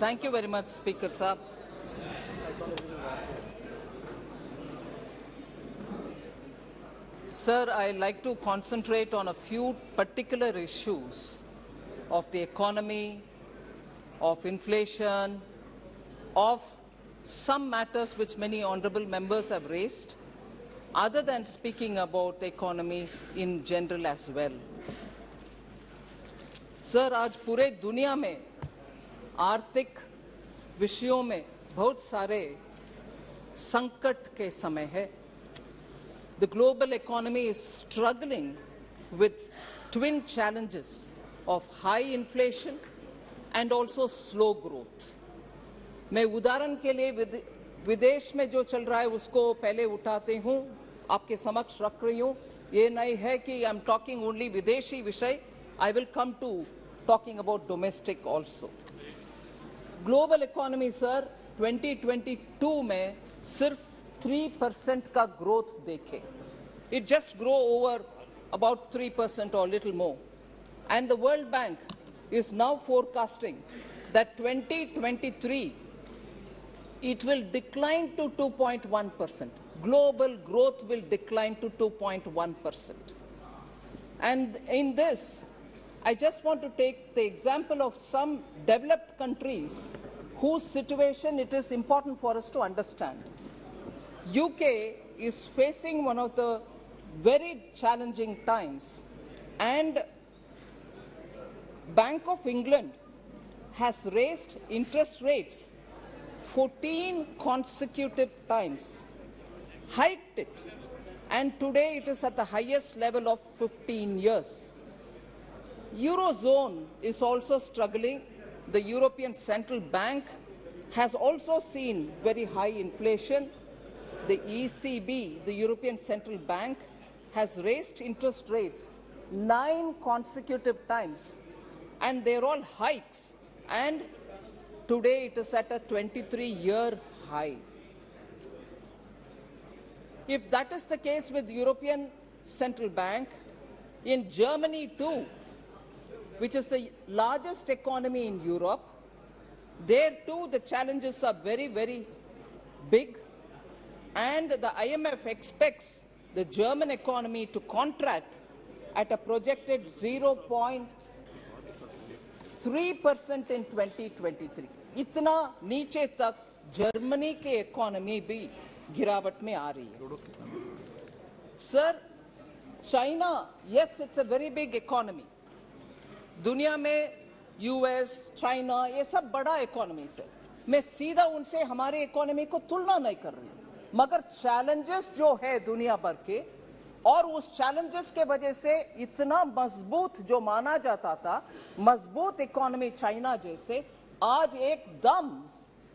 Thank you very much, Speaker Saab. Sir, I'd like to concentrate on a few particular issues of the economy, of inflation, of some matters which many honourable members have raised, other than speaking about the economy in general as well. Sir, आज पूरे दुनिया में आर्थिक विषयों में बहुत सारे संकट के समय है. The global economy is struggling with twin challenges of high inflation and also slow growth. मैं उदाहरण के लिए विदेश में जो चल रहा है उसको पहले उठाते हूँ, आपके समक्ष रख रही हूँ. ये नहीं है कि आई एम टॉकिंग ओनली विदेशी विषय. I will come to talking about domestic also. Global economy, sir, 2022 में सिर्फ 3% का growth देखे. It just grow over about 3% or little more. And the World Bank is now forecasting that 2023 it will decline to 2.1%. Global growth will decline to 2.1%. And in this, I just want to take the example of some developed countries whose situation it is important for us to understand. UK is facing one of the very challenging times, and Bank of England has raised interest rates 14 consecutive times, hiked it, and today it is at the highest level of 15 years. Eurozone is also struggling. The European Central Bank has also seen very high inflation. The ECB, the European Central Bank, has raised interest rates 9 consecutive times, and they're all hikes, and today it is at a 23-year high. If that is the case with European Central Bank, in Germany too, which is the largest economy in Europe, there too the challenges are very, very big, and the IMF expects the German economy to contract at a projected 0.3% in 2023. इतना नीचे तक Germany के economy भी गिरावट में आ रही है. Sir, China, yes, it's a very big economy. दुनिया में यूएस, चाइना, ये सब बड़ा इकोनॉमी है. मैं सीधा उनसे हमारे इकोनॉमी को तुलना नहीं कर रही हूँ, मगर चैलेंजेस जो है दुनिया भर के, और उस चैलेंजेस के वजह से इतना मजबूत जो माना जाता था, मजबूत इकोनॉमी चाइना जैसे, आज एकदम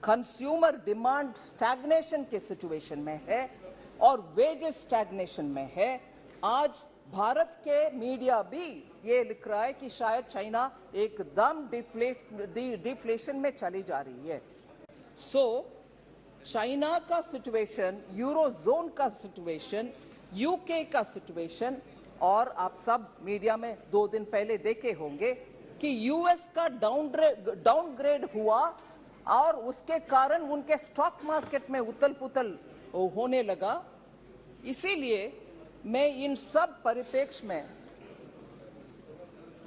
कंज्यूमर डिमांड स्टैग्नेशन के सिचुएशन में है और वेजेस स्टैग्नेशन में है. आज भारत के मीडिया भी ये लिख रहा है कि शायद चाइना एकदम डिफ्लेशन में चली जा रही है. सो चाइना का सिचुएशन, यूरोजोन का सिचुएशन, यूके का सिचुएशन, और आप सब मीडिया में 2 दिन पहले देखे होंगे कि यूएस का डाउनग्रेड हुआ और उसके कारण उनके स्टॉक मार्केट में उथल-पुथल होने लगा. इसीलिए मैं इन सब परिप्रेक्ष्य में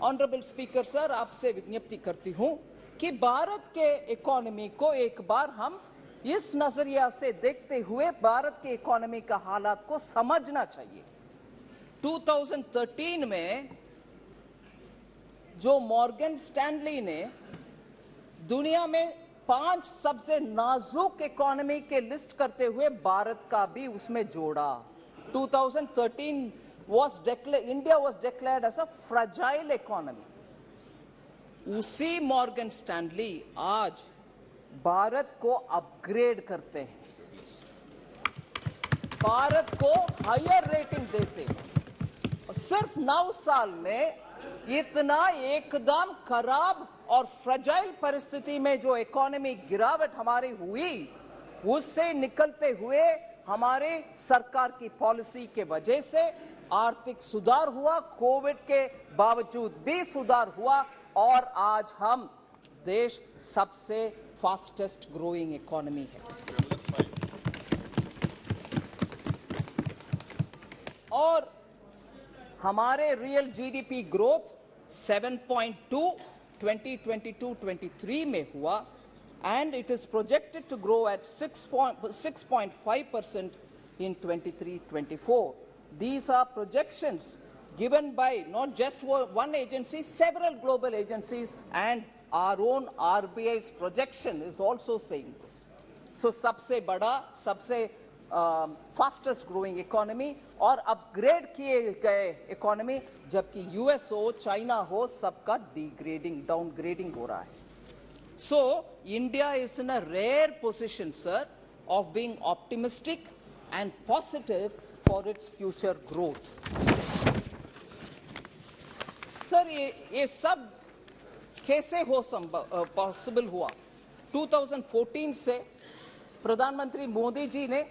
ऑनरेबल स्पीकर सर आपसे विज्ञप्ति करती हूं कि भारत के इकोनॉमी को एक बार हम इस नजरिया से देखते हुए भारत के इकोनॉमी का हालात को समझना चाहिए. 2013 में जो मॉर्गन स्टैनली ने दुनिया में 5 सबसे नाजुक इकोनॉमी के लिस्ट करते हुए भारत का भी उसमें जोड़ा. 2013 India was declared as a fragile economy. उसी मॉर्गन स्टैनली आज भारत को अपग्रेड करते हैं, भारत को हायर रेटिंग देते हैं. और सिर्फ 9 साल में इतना एकदम खराब और फ्रजाइल परिस्थिति में जो इकोनॉमी गिरावट हमारी हुई, उससे निकलते हुए हमारे सरकार की पॉलिसी के वजह से आर्थिक सुधार हुआ, कोविड के बावजूद भी सुधार हुआ, और आज हम देश सबसे फास्टेस्ट ग्रोइंग इकोनॉमी है। और हमारे रियल जीडीपी ग्रोथ 7.2 2022-23 में हुआ, and it is projected to grow at 6.5% in 23-24. These are projections given by not just one agency, several global agencies, and our own RBI's projection is also saying this. So सबसे बड़ा, सबसे fastest growing economy और upgrade किए गए economy, जबकि US हो, China हो, सबका डिग्रेडिंग, डाउनग्रेडिंग हो रहा है। So India is in a rare position, sir, of being optimistic and positive for its future growth. Sir, ये सब कैसे पॉसिबल हुआ? 2014 से प्रधानमंत्री मोदी जी ने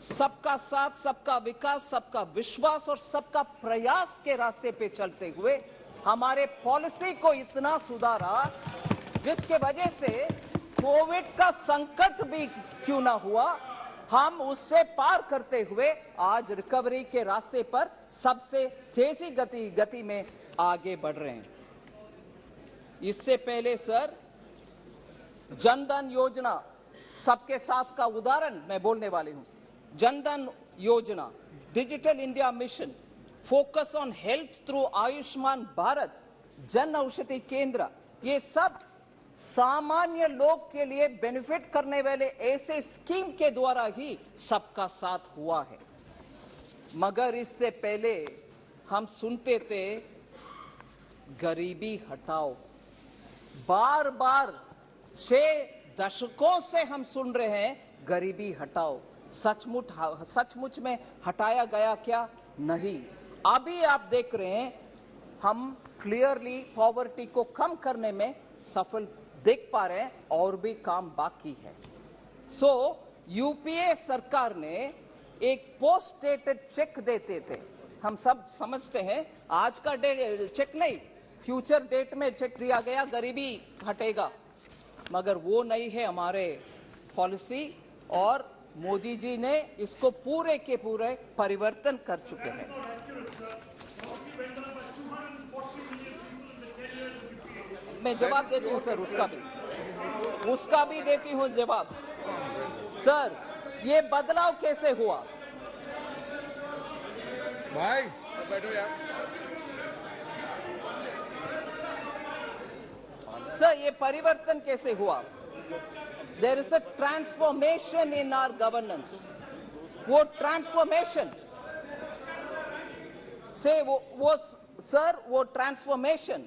सबका साथ, सबका विकास, सबका विश्वास और सबका प्रयास के रास्ते पे चलते हुए हमारे पॉलिसी को इतना सुधारा, जिसके वजह से कोविड का संकट भी क्यों ना हुआ, हम उससे पार करते हुए आज रिकवरी के रास्ते पर सबसे तेजी गति में आगे बढ़ रहे हैं। इससे पहले सर, जनधन योजना सबके साथ का उदाहरण मैं बोलने वाली हूं। जनधन योजना, digital India mission, focus on health through Ayushman Bharat, Jan Aushadhi केंद्र, ये सब सामान्य लोग के लिए बेनिफिट करने वाले ऐसे स्कीम के द्वारा ही सबका साथ हुआ है। मगर इससे पहले हम सुनते थे गरीबी हटाओ, बार बार 6 दशकों से हम सुन रहे हैं गरीबी हटाओ। सचमुच में हटाया गया क्या? नहीं। अभी आप देख रहे हैं हम क्लियरली पॉवर्टी को कम करने में सफल देख पा रहे हैं, और भी काम बाकी है। सो यूपीए सरकार ने एक पोस्ट डेटेड चेक देते थे। हम सब समझते हैं आज का चेक नहीं, फ्यूचर डेट में चेक दिया गया, गरीबी हटेगा, मगर वो नहीं है हमारे पॉलिसी, और मोदी जी ने इसको पूरे के पूरे परिवर्तन कर चुके हैं। मैं जवाब देती हूं सर, उसका भी देती हूं जवाब। सर, ये बदलाव कैसे हुआ? भाई बैठो यार। सर, ये परिवर्तन कैसे हुआ? There is a transformation in our governance. वो ट्रांसफॉर्मेशन से वो ट्रांसफॉर्मेशन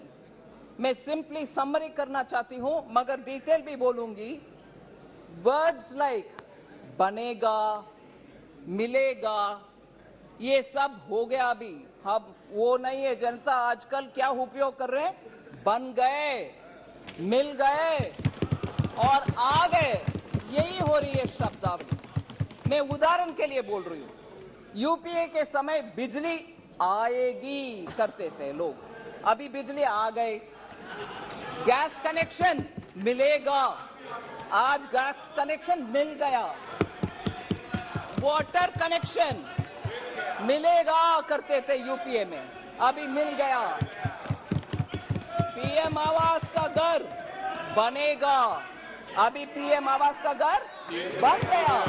मैं सिंपली समरी करना चाहती हूं, मगर डिटेल भी बोलूंगी। वर्ड्स लाइक बनेगा, मिलेगा, ये सब हो गया अभी। अब वो नहीं है। जनता आजकल क्या उपयोग कर रहे हैं? बन गए, मिल गए और आ गए, यही हो रही है शब्दावली। मैं उदाहरण के लिए बोल रही हूं। यूपीए के समय बिजली आएगी करते थे लोग, अभी बिजली आ गई। गैस कनेक्शन मिलेगा, आज गैस कनेक्शन मिल गया। वाटर कनेक्शन मिलेगा करते थे यूपीए में, अभी मिल गया। पीएम आवास का घर बनेगा, अभी पीएम आवास का घर बन गया।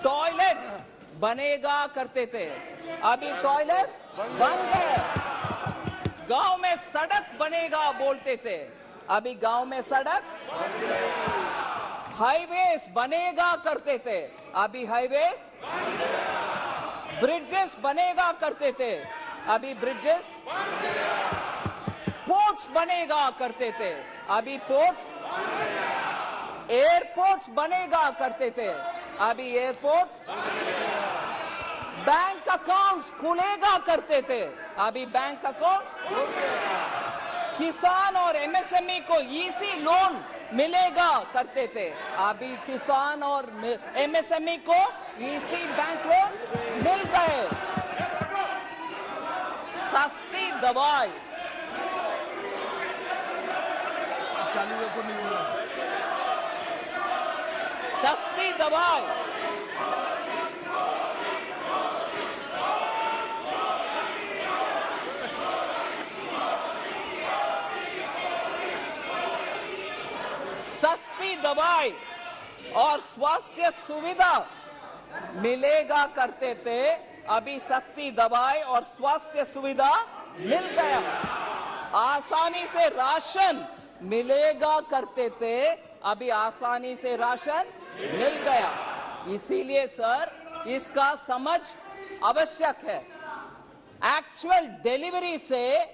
टॉयलेट्स बनेगा करते थे, अभी टॉयलेट्स बन गए। गांव में सड़क बनेगा बोलते थे, अभी गांव में सड़क। हाईवेज बनेगा करते थे, अभी हाईवेज। ब्रिजेस बनेगा करते थे, अभी ब्रिजेस। पोर्ट्स बनेगा करते थे, अभी पोर्ट्स। एयरपोर्ट्स बनेगा करते थे, अभी एयरपोर्ट्स। बैंक अकाउंट्स खुलेगा करते थे, अभी बैंक अकाउंट्स। किसान और एमएसएमई को इजी लोन मिलेगा करते थे, अभी किसान और एमएसएमई को इजी बैंक लोन मिल गए। सस्ती दवाई, 40 ऊपर नहीं बोला। सस्ती दवाई और स्वास्थ्य सुविधा मिलेगा करते थे, अभी सस्ती दवाई और स्वास्थ्य सुविधा मिल गया। आसानी से राशन मिलेगा करते थे, अभी आसानी से राशन मिल गया। इसीलिए सर इसका समझ आवश्यक है। एक्चुअल डिलीवरी से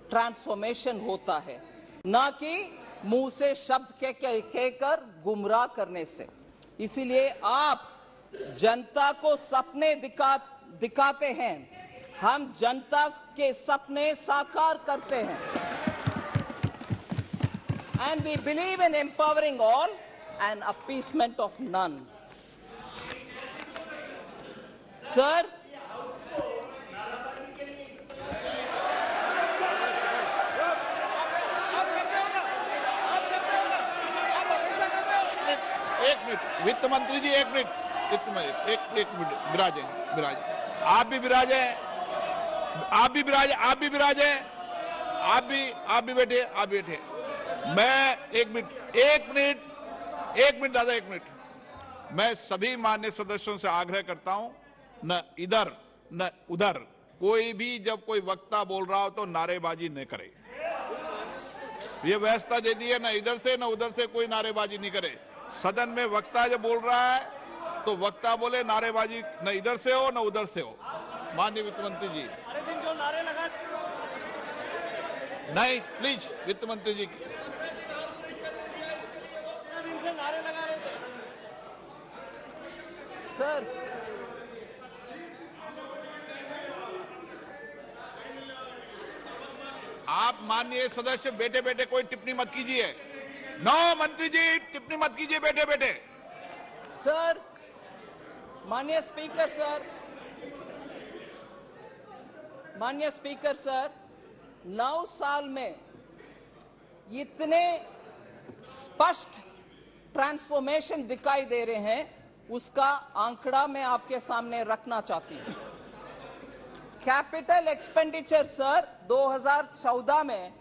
ट्रांसफॉर्मेशन होता है, ना कि मुंह से शब्द कहकर गुमराह करने से। इसीलिए आप जनता को सपने दिखाते हैं, हम जनता के सपने साकार करते हैं। And we believe in empowering all and appeasement of none. Sir, एक मिनट वित्त मंत्री जी, एक मिनट वित्त मंत्री, एक मिनट विराजे। आप भी विराजे, आप भी बैठे। मैं एक मिनट दादा, एक मिनट। मैं सभी मान्य सदस्यों से आग्रह करता हूं, न इधर न उधर कोई भी जब कोई वक्ता बोल रहा हो तो नारेबाजी न करे। ये व्यवस्था दे दी है, न इधर से न उधर से कोई नारेबाजी नहीं करे। सदन में वक्ता जब बोल रहा है तो वक्ता बोले, नारेबाजी न इधर से हो न उधर से हो। माननीय वित्त मंत्री जी, अरे दिन जो नारे लगा नहीं प्लीज वित्त मंत्री जी। दिन से नारे लगा रहे सर आप माननीय सदस्य बैठे बैठे कोई टिप्पणी मत कीजिए। नो मंत्री जी, टिप्पणी मत कीजिए बैठे बैठे। सर, माननीय स्पीकर सर, 9 साल में इतने स्पष्ट ट्रांसफॉर्मेशन दिखाई दे रहे हैं, उसका आंकड़ा मैं आपके सामने रखना चाहती हूं। कैपिटल एक्सपेंडिचर सर 2014 में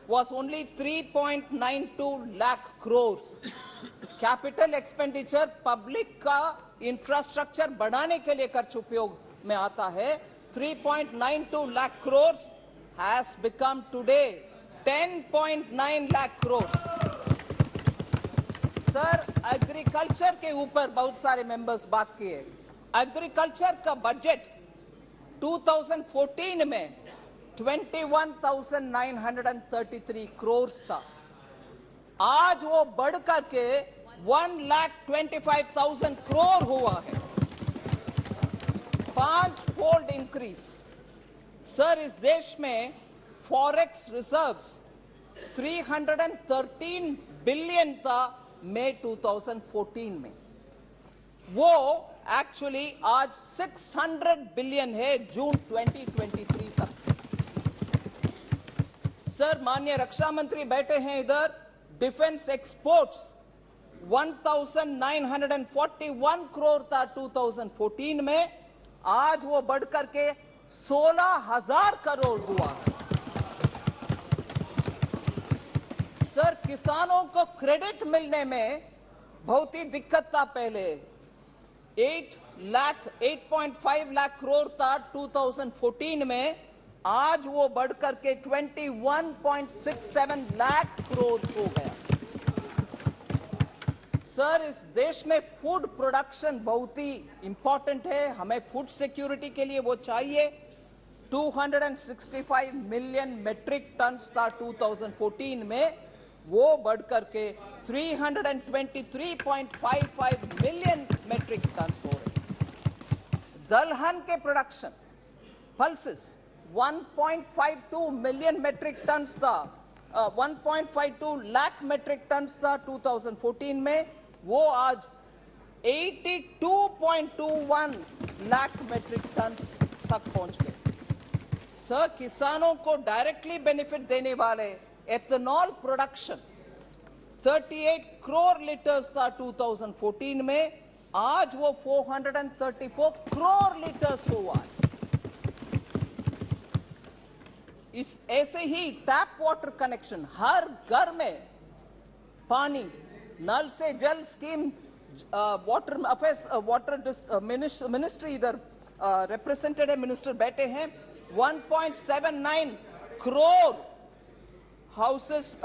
was only 3.92 lakh crores. Capital expenditure public का इंफ्रास्ट्रक्चर बढ़ाने के लिए खर्च उपयोग में आता है। 3.92 lakh crores has become today 10.9 lakh crores. Sir, agriculture के ऊपर बहुत सारे मेंबर्स बात किए। एग्रीकल्चर का बजट 2014 में 21,933 करोड़ था। आज वो बढ़कर के 1,25,000 करोड़ हुआ है, 5-fold इंक्रीज। सर, इस देश में फॉरेक्स रिजर्व्स 313 बिलियन था मई 2014 में, वो एक्चुअली आज 600 बिलियन है जून 2023 तक। सर, माननीय रक्षा मंत्री बैठे हैं इधर। डिफेंस एक्सपोर्ट्स 1,941 करोड़ था 2014 में, आज वो बढ़कर के 16,000 करोड़ हुआ। सर, किसानों को क्रेडिट मिलने में बहुत ही दिक्कत था पहले। 8.5 लाख करोड़ था 2014 में, आज वो बढ़कर के 21.67 लाख करोड़ हो गया। सर, इस देश में फूड प्रोडक्शन बहुत ही इंपॉर्टेंट है, हमें फूड सिक्योरिटी के लिए वो चाहिए। 265 मिलियन मेट्रिक टन्स था 2014 में, वो बढ़कर के 323.55 मिलियन मेट्रिक टन्स हो रहे। दलहन के production pulses 1.52 million metric tonnes था, 1.52 लाख मेट्रिक टन्स था 2014 में, वो आज 82.21 लाख मेट्रिक टन्स तक पहुंच गए। सर, किसानों को डायरेक्टली बेनिफिट देने वाले एथेनॉल प्रोडक्शन 38 करोड़ लीटर्स था 2014 में, आज वो 434 करोड़ लीटर्स हुआ है। इस ऐसे ही टैप वाटर कनेक्शन, हर घर में पानी, नल से जल scheme, water affairs, water ministry इधर रिप्रेजेंटेटिव मिनिस्टर बैठे हैं। 1.79 crore houses,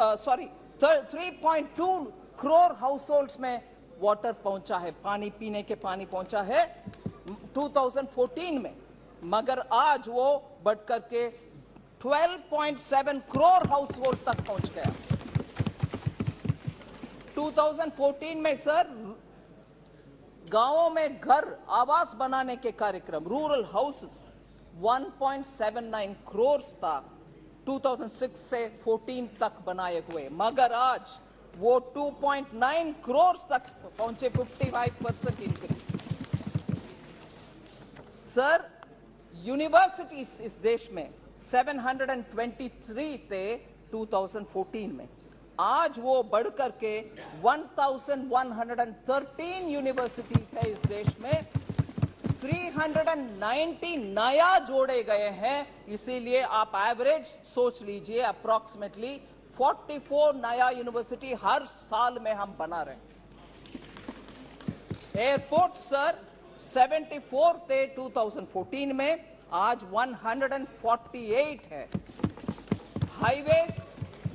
3.2 crore house holds में वाटर पहुंचा है, पानी पीने के पानी पहुंचा है 2014 में, मगर आज वो बढ़कर के 12.7 करोड़ हाउस होल्ड तक पहुंच गया। 2014 में सर गांवों में घर आवास बनाने के कार्यक्रम, रूरल हाउसेस 1.79 करोड़ था 2006 से 14 तक बनाए हुए, मगर आज वो 2.9 करोड़ तक पहुंचे, 55% इंक्रीज। सर यूनिवर्सिटीज इस देश में 723 थे 2014 में, आज वो बढ़कर के 1113 यूनिवर्सिटीज है इस देश में, 390 नया जोड़े गए हैं। इसीलिए आप एवरेज सोच लीजिए, अप्रोक्सीमेटली 44 नया यूनिवर्सिटी हर साल में हम बना रहे हैं। एयरपोर्ट सर 74 थे 2014 में, आज 148 है। हाईवेज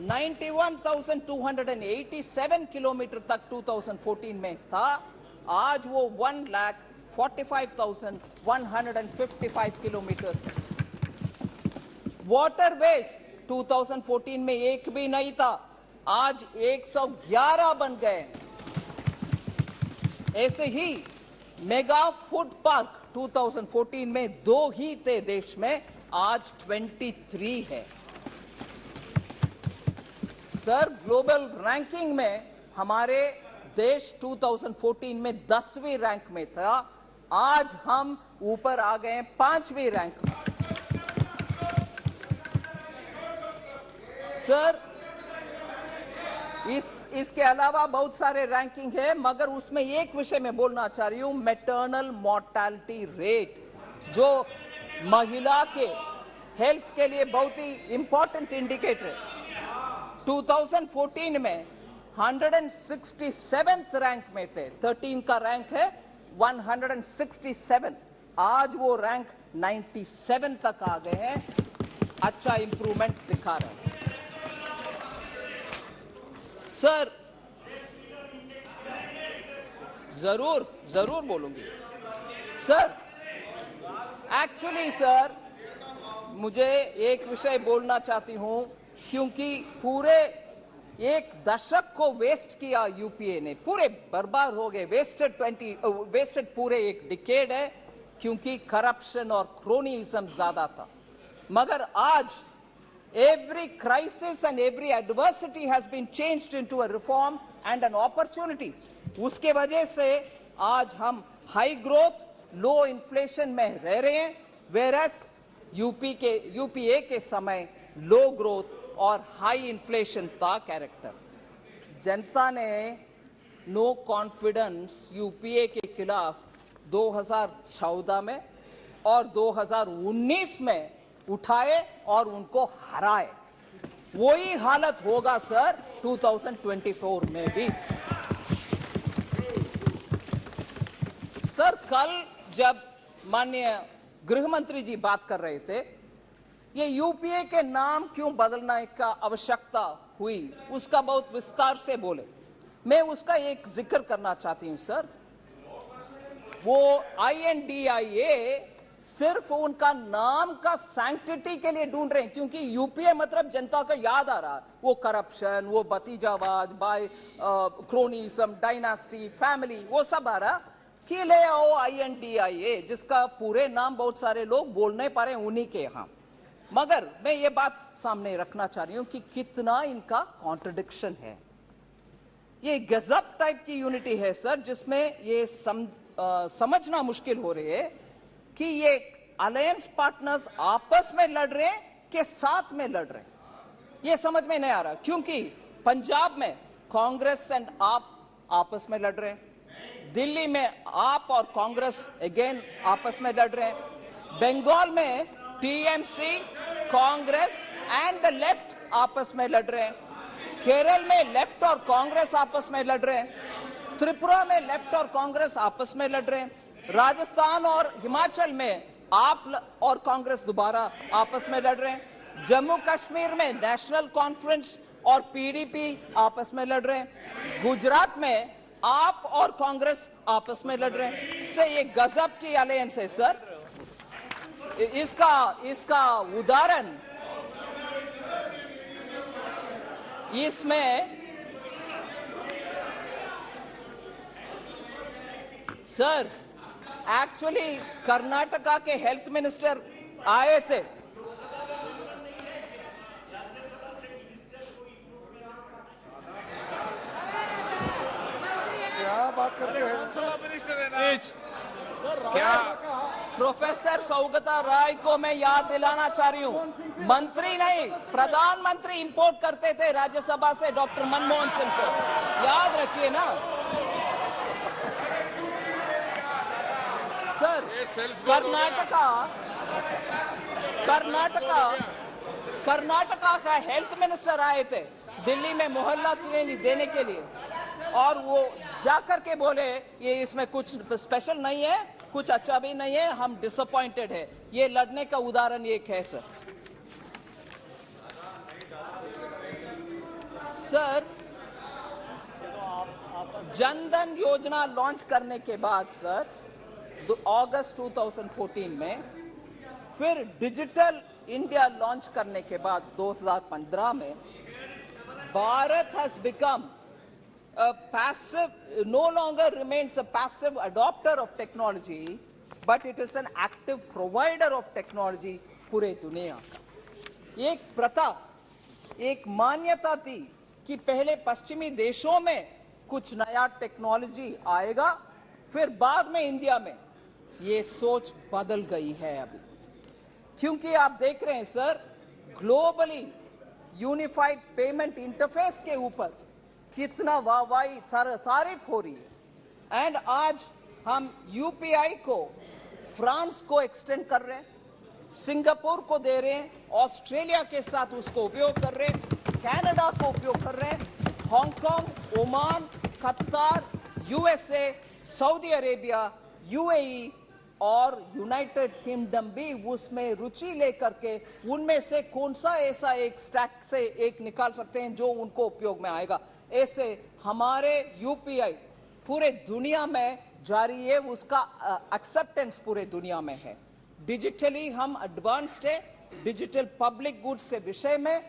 91,287 किलोमीटर तक 2014 में था, आज वो 1,45,155 किलोमीटर है। वाटरवेज 2014 में एक भी नहीं था, आज 111 बन गए। ऐसे ही मेगा फूड पार्क 2014 में 2 ही थे देश में, आज 23 है। सर ग्लोबल रैंकिंग में हमारे देश 2014 में 10वीं रैंक में था, आज हम ऊपर आ गए 5वीं रैंक में। सर इसके अलावा बहुत सारे रैंकिंग है, मगर उसमें एक विषय में बोलना चाह रही हूं, मैटरनल मोर्टेलिटी रेट, जो महिला के हेल्थ के लिए बहुत ही इंपॉर्टेंट इंडिकेटर है। 2014 में 167th रैंक में थे, 13 का रैंक है 167, आज वो रैंक 97 तक आ गए हैं, अच्छा इंप्रूवमेंट दिखा रहे हैं। सर जरूर बोलूंगी। सर एक्चुअली सर मुझे एक विषय बोलना चाहती हूं, क्योंकि पूरे एक दशक को वेस्ट किया यूपीए ने, पूरे बर्बाद हो गए, वेस्टेड पूरे एक डिकेड है, क्योंकि करप्शन और क्रोनीइज्म ज्यादा था। मगर आज every crisis and every adversity has been changed into a reform and an opportunity. उसके वजह से आज हम हाई ग्रोथ लो इन्फ्लेशन में रह रहे हैं, whereas यूपीए के समय लो ग्रोथ और हाई इन्फ्लेशन था कैरेक्टर। जनता ने नो कॉन्फिडेंस यूपीए के खिलाफ 2014 में और 2019 में उठाए और उनको हराए। वही हालत होगा सर 2024 में भी। सर कल जब माननीय गृह मंत्री जी बात कर रहे थे, ये यूपीए के नाम क्यों बदलने का आवश्यकता हुई, उसका बहुत विस्तार से बोले। मैं उसका एक जिक्र करना चाहती हूं सर। वो INDA सिर्फ उनका नाम का सैंक्टिटी के लिए ढूंढ रहे हैं, क्योंकि यूपीए मतलब जनता को याद आ रहा है वो करप्शन, वो भतीजावाज, बाय क्रोनिज्म, डायनास्टी, फैमिली, वो सब आ रहा कि ले आओ INDA, जिसका पूरे नाम बहुत सारे लोग बोल नहीं पा रहे उन्हीं के यहां। मगर मैं ये बात सामने रखना चाह रही हूं कि कितना इनका कॉन्ट्रडिक्शन है। ये गजब टाइप की यूनिटी है सर, जिसमें ये समझना मुश्किल हो रही है कि ये अलायंस पार्टनर्स आपस में लड़ रहे हैं कि साथ में लड़ रहे हैं। ये समझ में नहीं आ रहा, क्योंकि पंजाब में कांग्रेस एंड आप आपस में लड़ रहे हैं, दिल्ली में आप और कांग्रेस अगेन आपस में लड़ रहे हैं, बंगाल में TMC, Congress and the left आपस में लड़ रहे हैं, केरल में लेफ्ट और कांग्रेस आपस में लड़ रहे हैं, त्रिपुरा में लेफ्ट और कांग्रेस आपस में लड़ रहे हैं, राजस्थान और हिमाचल में आप और कांग्रेस दोबारा आपस में लड़ रहे हैं, जम्मू कश्मीर में नेशनल कॉन्फ्रेंस और पीडीपी आपस में लड़ रहे हैं, गुजरात में आप और कांग्रेस आपस में लड़ रहे हैं। इससे ये गजब की अलायंस है सर। इसका उदाहरण इसमें सर एक्चुअली कर्नाटका के हेल्थ मिनिस्टर आए थे, क्या बात करते हैं? क्या प्रोफेसर सौगता राय को मैं याद दिलाना चाह रही हूँ, मंत्री नहीं प्रधानमंत्री इंपोर्ट करते थे राज्यसभा से डॉक्टर मनमोहन सिंह को, याद रखिए ना सर। कर्नाटका का हेल्थ मिनिस्टर आए थे दिल्ली में मोहल्ला क्लिनिक देने के लिए, और वो जाकर के बोले ये इसमें कुछ स्पेशल नहीं है, कुछ अच्छा भी नहीं है, हम डिसअपॉइंटेड है। ये लड़ने का उदाहरण एक है सर। सर जनधन योजना लॉन्च करने के बाद सर अगस्त 2014 में, फिर डिजिटल इंडिया लॉन्च करने के बाद 2015 में, Bharat has become a passive, no longer remains a passive adopter of technology, but it is an active provider of technology पूरे दुनिया का। एक प्रथा, एक मान्यता थी कि पहले पश्चिमी देशों में कुछ नया टेक्नोलॉजी आएगा, फिर बाद में इंडिया में। ये सोच बदल गई है अभी, क्योंकि आप देख रहे हैं sir globally unified payment interface के ऊपर कितना वाहवाही तारीफ हो रही है, एंड आज हम यूपीआई को फ्रांस को एक्सटेंड कर रहे हैं, सिंगापुर को दे रहे हैं, ऑस्ट्रेलिया के साथ उसको उपयोग कर रहे हैं, कनाडा को उपयोग कर रहे हैं, हांगकांग, ओमान, कतार, यूएसए, सऊदी अरेबिया, यूएई और यूनाइटेड किंगडम भी उसमें रुचि लेकर के उनमें से कौन सा ऐसा एक स्टैक से एक निकाल सकते हैं जो उनको उपयोग में आएगा। ऐसे हमारे यूपीआई पूरे दुनिया में जारी है, उसका एक्सेप्टेंस पूरे दुनिया में है। डिजिटली हम एडवांस्ड है, डिजिटल पब्लिक गुड्स के विषय में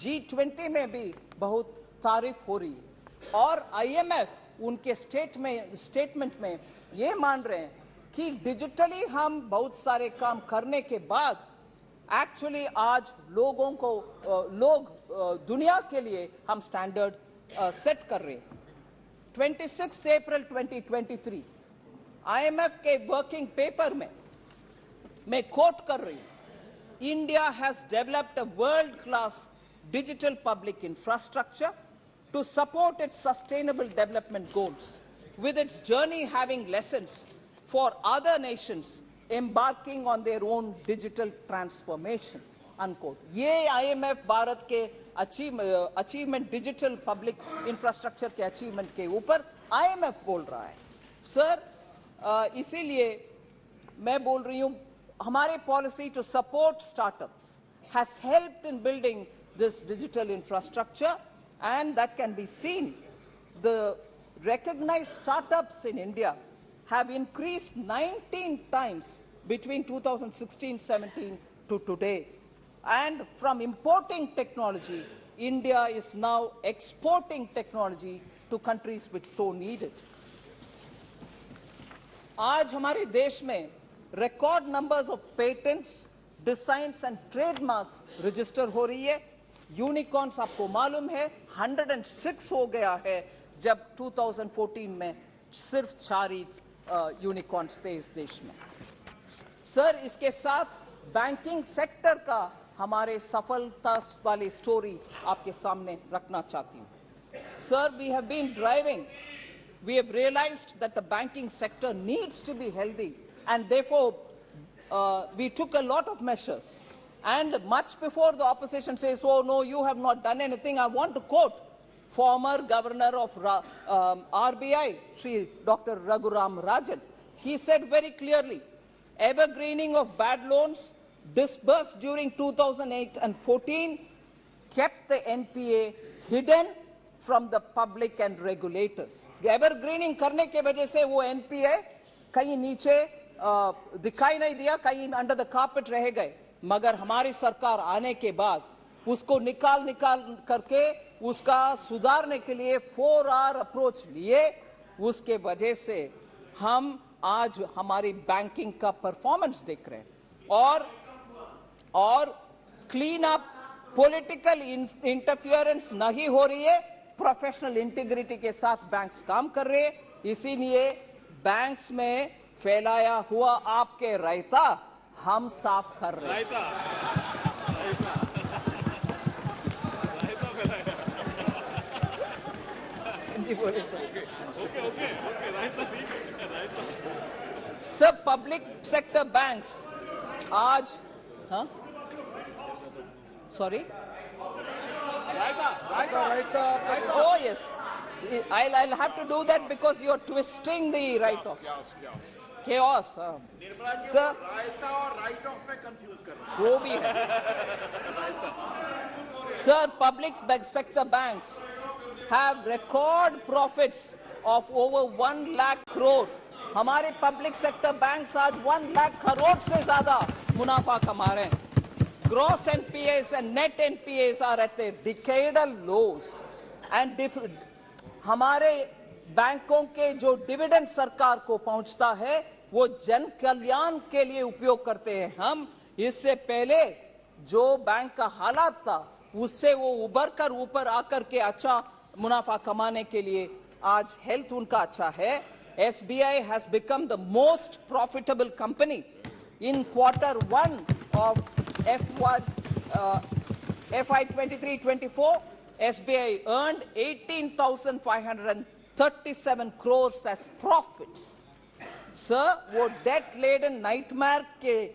G20 में भी बहुत तारीफ हो रही है, और आईएमएफ उनके स्टेटमेंट में ये मान रहे हैं कि डिजिटली हम बहुत सारे काम करने के बाद एक्चुअली आज लोग दुनिया के लिए हम स्टैंडर्ड सेट कर रहे हैं। 26 अप्रैल 2023 आईएमएफ के वर्किंग पेपर में मैं कोट कर रही हूं, India has developed a world class digital public infrastructure to support its sustainable development goals, with its journey having lessons for other nations embarking on their own digital transformation, unquote. ये IMF Bharat के achievement digital public infrastructure के achievement के ऊपर IMF बोल रहा है sir. इसीलिए मैं बोल रही हूं हमारी policy to support startups has helped in building this digital infrastructure, and that can be seen. The recognized startups in India have increased 19 times between 2016-17 to today. And from importing technology, India is now exporting technology to countries which so need it. आज हमारे देश में record numbers of patents, designs and trademarks register हो रही है। Unicorns आपको मालूम है 106 हो गया है, जब 2014 में सिर्फ 4 यूनिकॉर्न्स थे इस देश में। सर इसके साथ बैंकिंग सेक्टर का हमारे सफलता वाली स्टोरी आपके सामने रखना चाहती हूँ. Sir, we have been driving. We have realized that the banking sector needs to be healthy, and therefore we took a lot of measures. And much before the opposition says, oh no, you have not done anything, I want to quote former governor of RBI, Shri Dr. Raghuram Rajan. He said very clearly, evergreening of bad loans disbursed during 2008 and 14 kept the NPA hidden from the public and regulators. Evergreening करने के वजह से वो NPA कहीं नीचे दिखाई नहीं दिया, कहीं under the carpet रह गए. मगर हमारी सरकार आने के बाद उसको निकाल करके उसका सुधारने के लिए 4R अप्रोच लिए. उसके वजह से हम आज हमारी बैंकिंग का परफॉर्मेंस देख रहे हैं और क्लीन अप पॉलिटिकल इंटरफियरेंस नहीं हो रही है. प्रोफेशनल इंटीग्रिटी के साथ बैंक्स काम कर रहे हैं. इसीलिए बैंक्स में फैलाया हुआ आपके रायता हम साफ कर रहे हैं. सब पब्लिक सेक्टर बैंक्स आज sorry oh yes, I'll have to do that because you're twisting the write-offs. Chaos. Sir, रायता और राइट ऑफ में कंफ्यूज कर रहे हैं. वो भी है. Sir, public sector banks have record profits of over 1 lakh crore. हमारे पब्लिक सेक्टर बैंक्स आज 1 लाख करोड़ से ज्यादा मुनाफा कमा रहे हैं. Gross NPAs and net NPAs are at their decadal lows. And हमारे बैंकों के जो डिविडेंड सरकार को पहुंचता है वो जन कल्याण के लिए उपयोग करते हैं. हम इससे पहले जो बैंक का हालात था उससे वो उबर कर ऊपर आकर के अच्छा मुनाफा कमाने के लिए आज हेल्थ उनका अच्छा है. SBI has become the most profitable company. In Q1 of FY 23-24, SBI earned 18,537 crores as profits. Sir, वो debt-laden nightmare के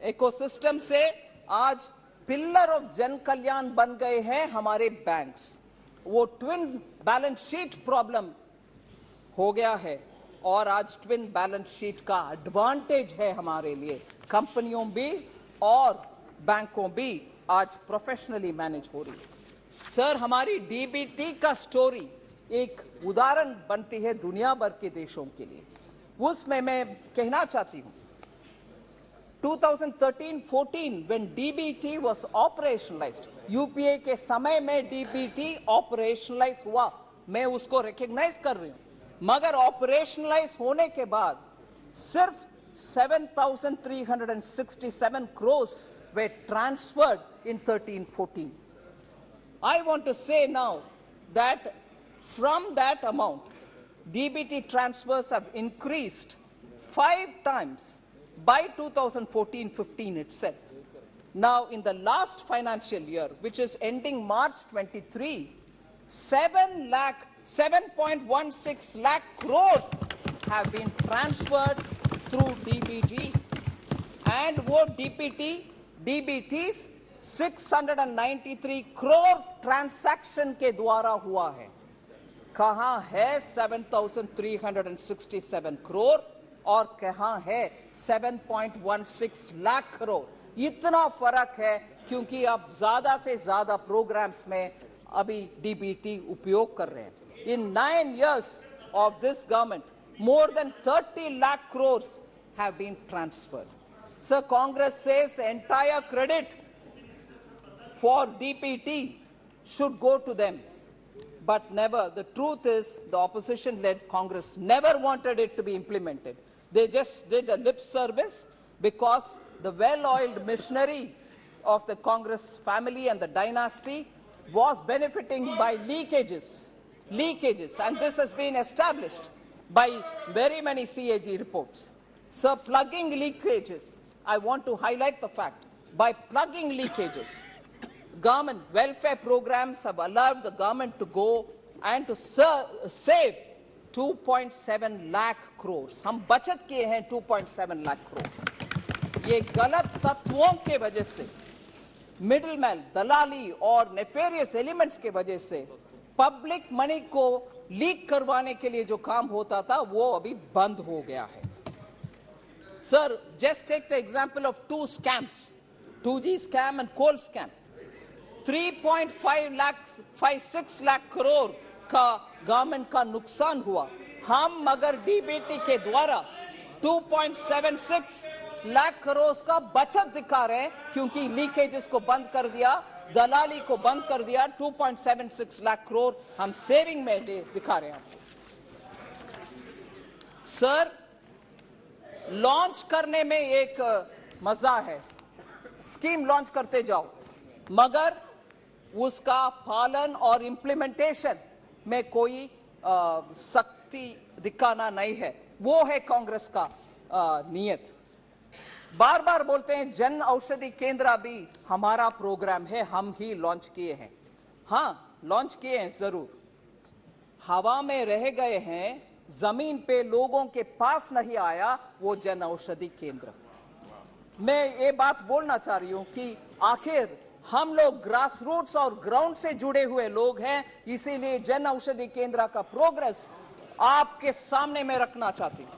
ecosystem से आज pillar of जन कल्याण बन गए हैं हमारे banks. वो twin balance sheet problem हो गया है और आज ट्विन बैलेंस शीट का एडवांटेज है हमारे लिए. कंपनियों भी और बैंकों भी आज प्रोफेशनली मैनेज हो रही है. सर, हमारी डीबीटी का स्टोरी एक उदाहरण बनती है दुनिया भर के देशों के लिए. उसमें मैं कहना चाहती हूं 2013-14 when DBT was operationalized, UPA के समय में DBT operationalize हुआ, मैं उसको रिकॉग्नाइज कर रही हूं. मगर ऑपरेशनलाइज होने के बाद सिर्फ 7,367 crores were transferred in 13-14. I want to say now that from that amount, DBT transfers have increased 5 times by 2014-15 itself. Now, in the last financial year, which is ending March 23, 7.16 lakh crores have been transferred through DBT, and वो DBTs 693 crore transaction के द्वारा हुआ है. कहाँ है 7,367 crore और कहाँ है 7.16 लाख करोड़. इतना फर्क है क्योंकि अब ज्यादा से ज्यादा प्रोग्राम्स में अभी DBT उपयोग कर रहे हैं. In 9 years of this government, more than 30 lakh crores have been transferred. Sir, Congress says the entire credit for DBT should go to them. But never. The truth is, the opposition-led Congress never wanted it to be implemented. They just did a lip service because the well-oiled machinery of the Congress family and the dynasty was benefiting by leakages, and this has been established by very many CAG reports. So, plugging leakages, I want to highlight the fact by plugging leakages. Government welfare programs have allowed the government to go and to save 2.7 lakh crores. हम बचत किए हैं 2.7 lakh crores. ये गलत तत्वों के वजह से, मिडलमैन, दलाली और नेफेरियस एलिमेंट्स के वजह से पब्लिक मनी को लीक करवाने के लिए जो काम होता था वो अभी बंद हो गया है. Sir, just take the example of two scams, 2G scam and coal scam. 3.56 lakh crore का गवर्नमेंट का नुकसान हुआ. हम अगर डीबीटी के द्वारा 2.76 लाख करोड़ का बचत दिखा रहे हैं क्योंकि लीकेजेस को बंद कर दिया, दलाली को बंद कर दिया. 2.76 लाख करोड़ हम सेविंग में दिखा रहे हैं. सर, लॉन्च करने में एक मजा है, स्कीम लॉन्च करते जाओ, मगर उसका पालन और इंप्लीमेंटेशन में कोई सख्ती दिखाना नहीं है. वो है कांग्रेस का नियत. बार बार बोलते हैं जन औषधि केंद्र भी हमारा प्रोग्राम है, हम ही लॉन्च किए हैं. हाँ, लॉन्च किए हैं जरूर, हवा में रह गए हैं, जमीन पे लोगों के पास नहीं आया वो जन औषधि केंद्र. मैं ये बात बोलना चाह रही हूं कि आखिर हम लोग ग्रास रूट्स और ग्राउंड से जुड़े हुए लोग हैं, इसीलिए जन औषधि केंद्र का प्रोग्रेस आपके सामने में रखना चाहती हूं.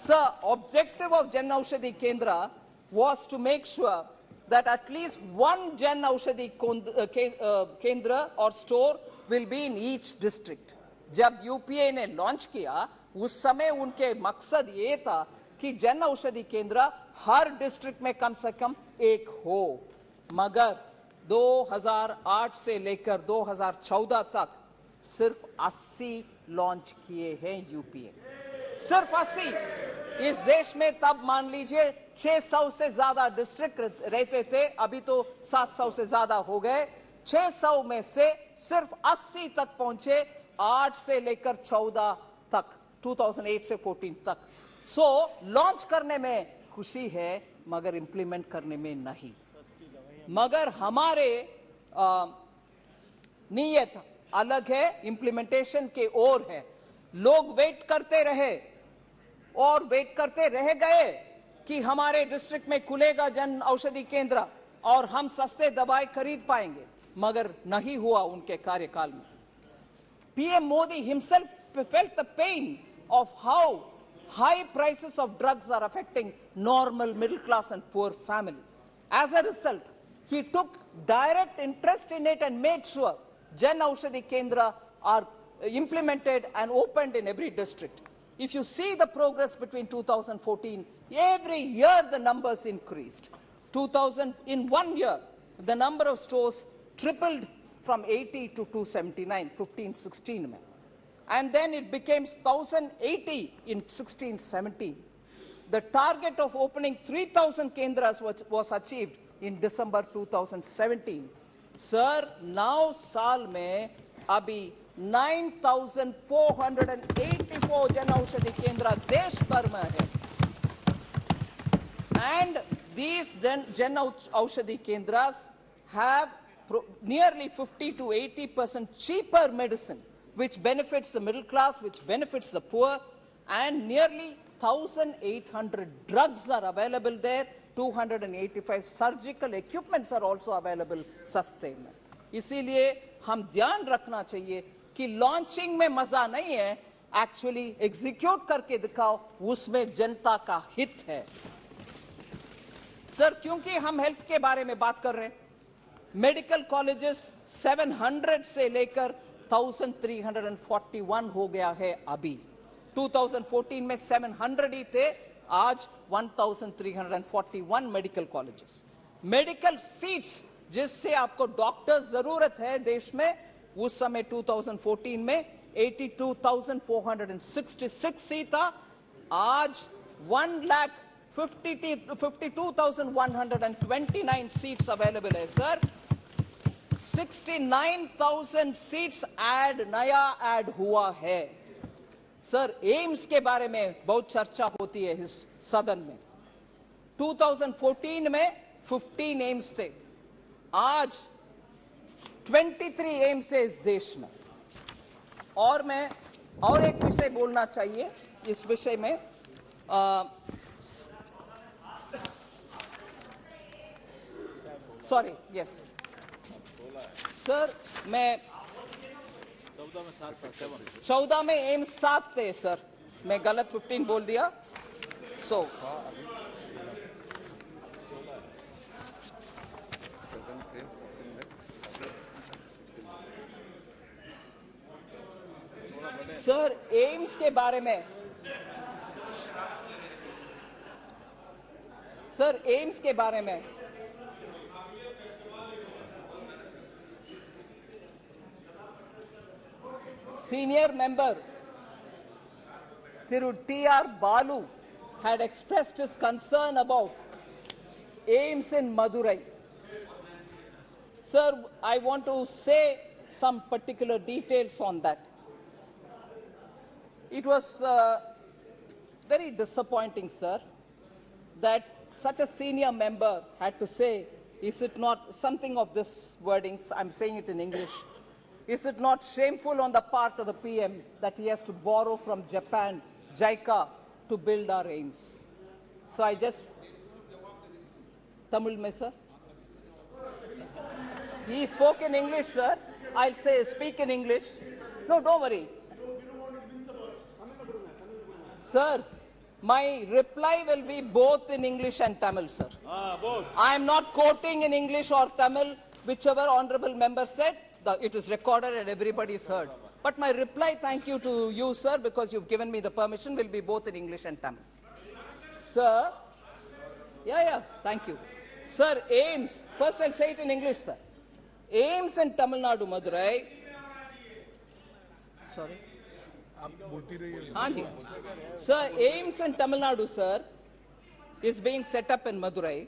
Sir, objective of Jan Aushadhi Kendra was to make sure that at least one Jan Aushadhi Kendra or store will be in each district. जब UPA ने लॉन्च किया उस समय उनके मकसद ये था कि जन औषधि केंद्र हर डिस्ट्रिक्ट में कम से कम एक हो. मगर 2008 से लेकर 2014 तक सिर्फ 80 लॉन्च किए हैं यूपीए. सिर्फ 80. इस देश में तब मान लीजिए 600 से ज्यादा डिस्ट्रिक्ट रहते थे, अभी तो 700 से ज्यादा हो गए. 600 में से सिर्फ 80 तक पहुंचे, 8 से लेकर 14 तक, 2008 से 14 तक. सो लॉन्च करने में खुशी है मगर इंप्लीमेंट करने में नहीं. मगर हमारे नीयत अलग है, इंप्लीमेंटेशन के ओर है. लोग वेट करते रहे और वेट करते रह गए कि हमारे डिस्ट्रिक्ट में खुलेगा जन औषधि केंद्र और हम सस्ते दवाई खरीद पाएंगे, मगर नहीं हुआ उनके कार्यकाल में. PM Modi himself felt the pain of how high prices of drugs are affecting normal middle class and poor family. As a result, he took direct interest in it and made sure Jan Aushadhi Kendra are implemented and opened in every district. If you see the progress between 2014, every year the numbers increased. In 1 year, the number of stores tripled from 80 to 279, 15-16. And then it became 1,080 in 16-17. The target of opening 3,000 kendras was achieved in December 2017. Sir, now साल में अभी 9,484 जन औषधि केंद्र देश भर में है. And these Jan Aushadhi Kendras have nearly 50 to 80% cheaper medicine, which benefits the middle class, which benefits the poor, and nearly 1,800 drugs are available there. 285 surgical equipments are also available सस्ते में. इसीलिए हम ध्यान रखना चाहिए कि लॉन्चिंग में मजा नहीं है, एक्चुअली एग्जीक्यूट करके दिखाओ, उसमें जनता का हित है. सर, क्योंकि हम हेल्थ के बारे में बात कर रहे हैं, मेडिकल कॉलेजेस 700 से लेकर 1,341 हो गया है अभी. 2014 में 700 ही थे, आज 1,341 मेडिकल कॉलेजेस. मेडिकल सीट्स जिससे आपको डॉक्टर्स जरूरत है देश में, उस समय 2014 में 82,466 सीट था. आज 1,52,129 सीट्स अवेलेबल है. सर, 69,000 सीट्स नया ऐड हुआ है. सर, एम्स के बारे में बहुत चर्चा होती है इस सदन में. 2014 में 15 एम्स थे, आज 23 एम्स है इस देश में। और मैं और एक विषय बोलना चाहिए इस विषय में, सॉरी, यस सर, मैं 14 में एम्स 7 थे सर, मैं गलत 15 बोल दिया। सो सर एम्स के बारे में, सर एम्स के बारे में senior member Thiru T.R. Balu had expressed his concern about AIIMS in Madurai. Sir, I want to say some particular details on that. It was very disappointing, sir, that such a senior member had to say, is it not something of this wordings, I'm saying it in English, is it not shameful on the part of the PM that he has to borrow from Japan, JICA, to build our AIIMS? So I just, Tamil mein, sir? He spoke in English, sir. I'll say, speak in English. No, don't worry. Sir, my reply will be both in English and Tamil, sir. Both. I am not quoting in English or Tamil, whichever honorable member said. It is recorded and everybody is heard. But my reply, thank you to you, sir, because you've given me the permission, will be both in English and Tamil. Sir, thank you. Sir, AIIMS, first I'll say it in English, sir. AIIMS in Tamil Nadu, Madurai. Sorry. Anji. Sir, AIIMS in Tamil Nadu, sir, is being set up in Madurai.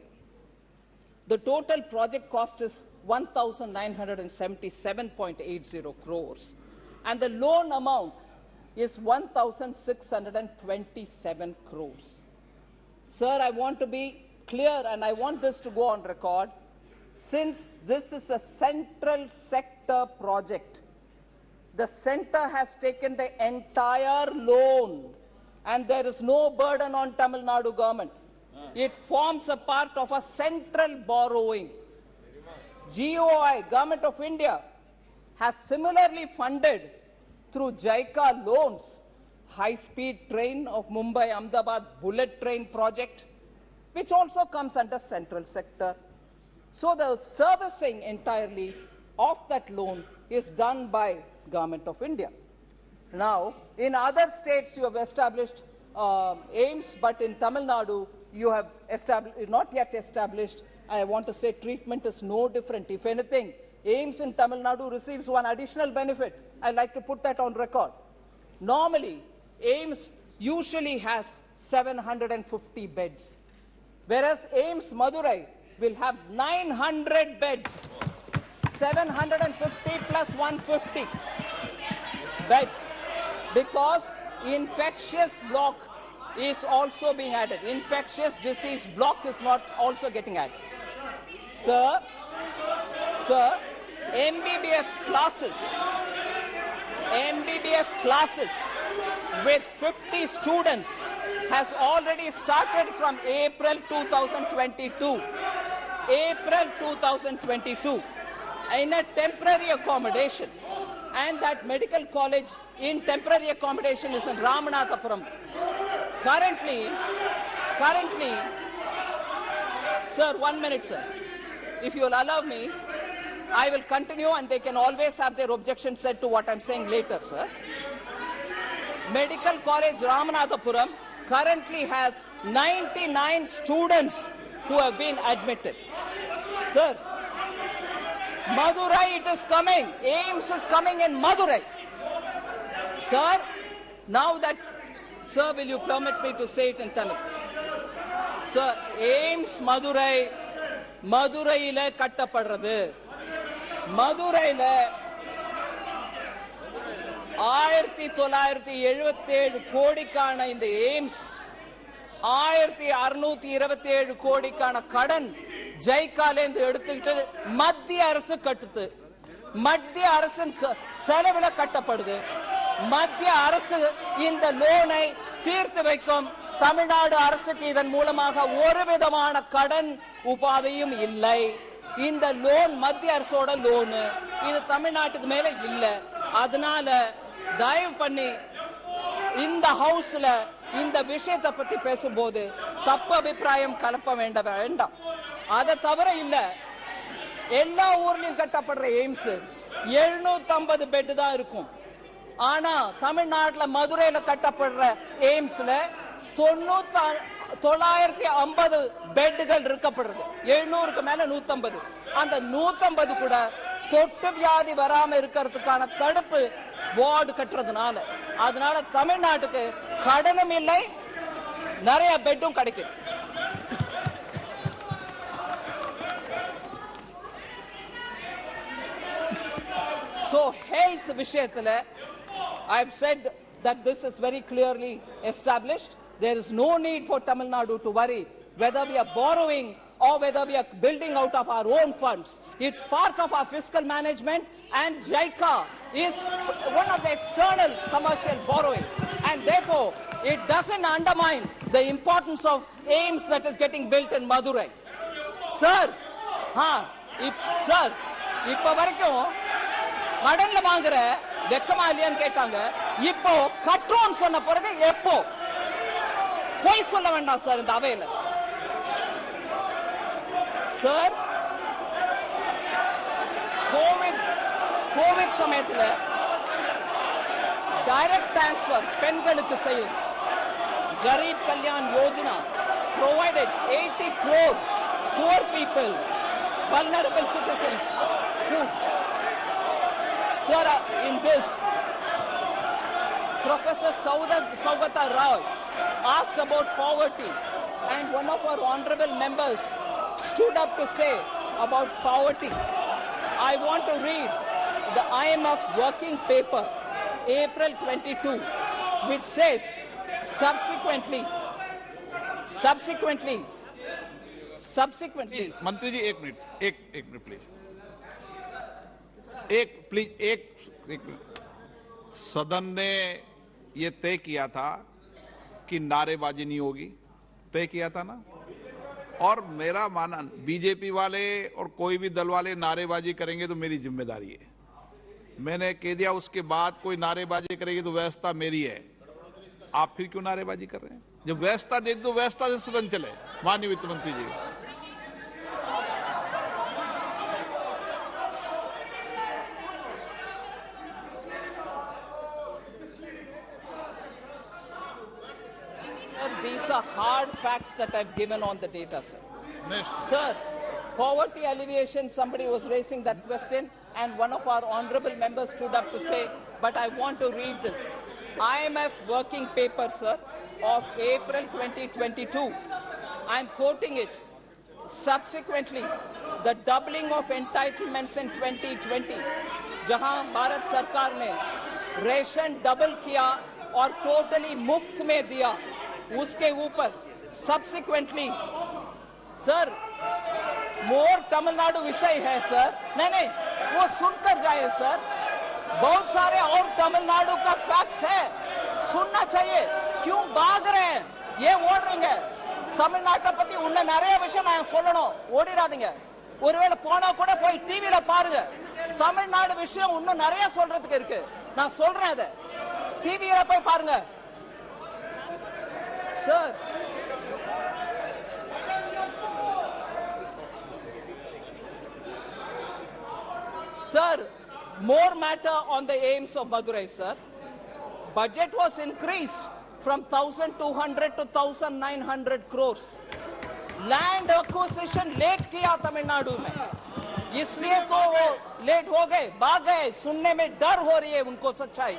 The total project cost is 1,977.80 crores. And the loan amount is 1,627 crores. Sir, I want to be clear and I want this to go on record. Since this is a central sector project, the center has taken the entire loan and there is no burden on Tamil Nadu government. It forms a part of a central borrowing. GOI, Government of India, has similarly funded through JICA loans high-speed train of Mumbai-Ahmedabad bullet train project, which also comes under central sector. So the servicing entirely of that loan is done by Government of India. Now, in other states you have established AIIMS, but in Tamil Nadu you have not yet established. I want to say treatment is no different. If anything, AIIMS in Tamil Nadu receives one additional benefit. I'd like to put that on record. Normally, AIIMS usually has 750 beds, whereas AIIMS Madurai will have 900 beds. 750 plus 150 beds, because infectious block is also being added. Infectious disease block is not also getting added. Sir, MBBS classes with 50 students has already started from April 2022. April 2022 in a temporary accommodation, and that medical college in temporary accommodation is in Ramanathapuram. Currently, sir, 1 minute, sir. If you will allow me, I will continue and they can always have their objections said to what I'm saying later, sir. Medical College Ramanathapuram currently has 99 students who have been admitted. Sir, Madurai it is coming. AIIMS is coming in Madurai. Sir, now that, sir, will you permit me to say it in Tamil? Sir, AIIMS Madurai, Maduraile kattapadrathu. Maduraile 1977 கோடிக்கான இந்த AIIMS 1627 கோடிக்கான கடன் ஜெய்காலேந்து எடுத்துக்கிட்டு மத்திய அரசு கட்டுது. மத்திய அரசின் செலவுல கட்டப்படுது. மத்திய அரசு இந்த லோனை தீர்த்து வைக்கும். தமிழ்நாடு அரசுக்கு இதன் மூலமாக ஒரு விதமான கடன் உபாதையும் இல்லை. இந்த லோன் மத்திய அரசோட லோனு, இது தமிழ்நாட்டுக்கு மேல இல்ல. அதனால தயவு பண்ணி இந்த ஹவுஸ்ல இந்த விஷயத்தை பத்தி பேசும்போது தப்பு அபிப்பிராயம் கலப்ப வேண்டாம். அதை தவிர இல்ல, எல்லா ஊர்லயும் கட்டப்படுற எய்ம்ஸ் 750 பெட் தான் இருக்கும். ஆனா தமிழ்நாட்டுல மதுரையில கட்டப்படுற எய்ம்ஸ்ல 950 பெட்டுகள் இருக்கப்படுறது. 700க்கு மேல 150. அந்த 150 கூட தொட்டு வியாதி வராம இருக்கிறதுக்கான தடுப்பு வார்டு கட்டுறதுனால, அதனால தமிழ்நாட்டுக்கு கடனும் இல்லை, நிறைய பெட்டும் கிடைக்குது. So health விஷயத்துல I've said that this is very clearly established. There is no need for Tamil Nadu to worry whether we are borrowing or whether we are building out of our own funds. It's part of our fiscal management, and JICA is one of the external commercial borrowing, and therefore it doesn't undermine the importance of AIIMS that is getting built in Madurai. Sir, இப்ப வரைக்கும் கடன்ல வாங்குற வெக்கமா இல்லையான்னு கேட்டாங்க. இப்போ கட்டுறோம் சொன்ன பிறகு எப்போ போய் சொல்ல வேண்டாம் சார் இந்த அவையில. சார், கோவிட் சமயத்துல டைரக்ட் டிரான்ஸ்பர் பெண்களுக்கு செய்யும் kharif Kalyan Yojana provided 80 crore poor people, vulnerable citizens food. Sir, in this, Professor Saugata Rao asked about poverty, and one of our honorable members stood up to say about poverty. I want to read the IMF working paper, April 22, which says, subsequently. मंत्री जी एक minute please. एक minute. सदन ने ये तय किया था कि नारेबाजी नहीं होगी, तय किया था ना. और मेरा मानना, बीजेपी वाले और कोई भी दल वाले नारेबाजी करेंगे तो मेरी जिम्मेदारी है. मैंने कह दिया, उसके बाद कोई नारेबाजी करेगी तो व्यवस्था मेरी है. आप फिर क्यों नारेबाजी कर रहे हैं? जब व्यवस्था दे दो, व्यवस्था से सदन चले. माननीय वित्त मंत्री जी, these are hard facts that I've given on the data, sir. Sir, poverty alleviation, somebody was raising that question, and one of our honorable members stood up to say, but I want to read this. IMF working paper, sir, of April 2022. I'm quoting it. Subsequently, the doubling of entitlements in 2020, जहां भारत सरकार ने ration double किया और totally मुफ्त में दिया, उसके ऊपर सब्सिक्वेंटली सर मोर तमिलनाडु विषय है सर. नहीं, वो सुनकर जाए सर. बहुत सारे और तमिलनाडु का फैक्ट्स है, सुनना चाहिए. क्यों भाग रहे हैं? ये ஓடுறீங்க. தமிழ்நாட்டை பத்தி உன்ன நிறைய விஷயம் நான் சொல்லணும், ஓடிராதீங்க. ஒருவேளை போனா கூட போய் டிவில பாருங்க. தமிழ்நாடு விஷயம் இன்னும் நிறைய சொல்றதுக்கு இருக்கு. நான் சொல்றேன், அதை டிவில போய் பாருங்க. Sir, more matter on the AIIMS of Madurai, sir. Budget was increased from 1,200 to 1,900 crores. Land acquisition late किया तमिलनाडु में, इसलिए तो वो लेट हो गए, भाग गए. सुनने में डर हो रही है उनको सच्चाई.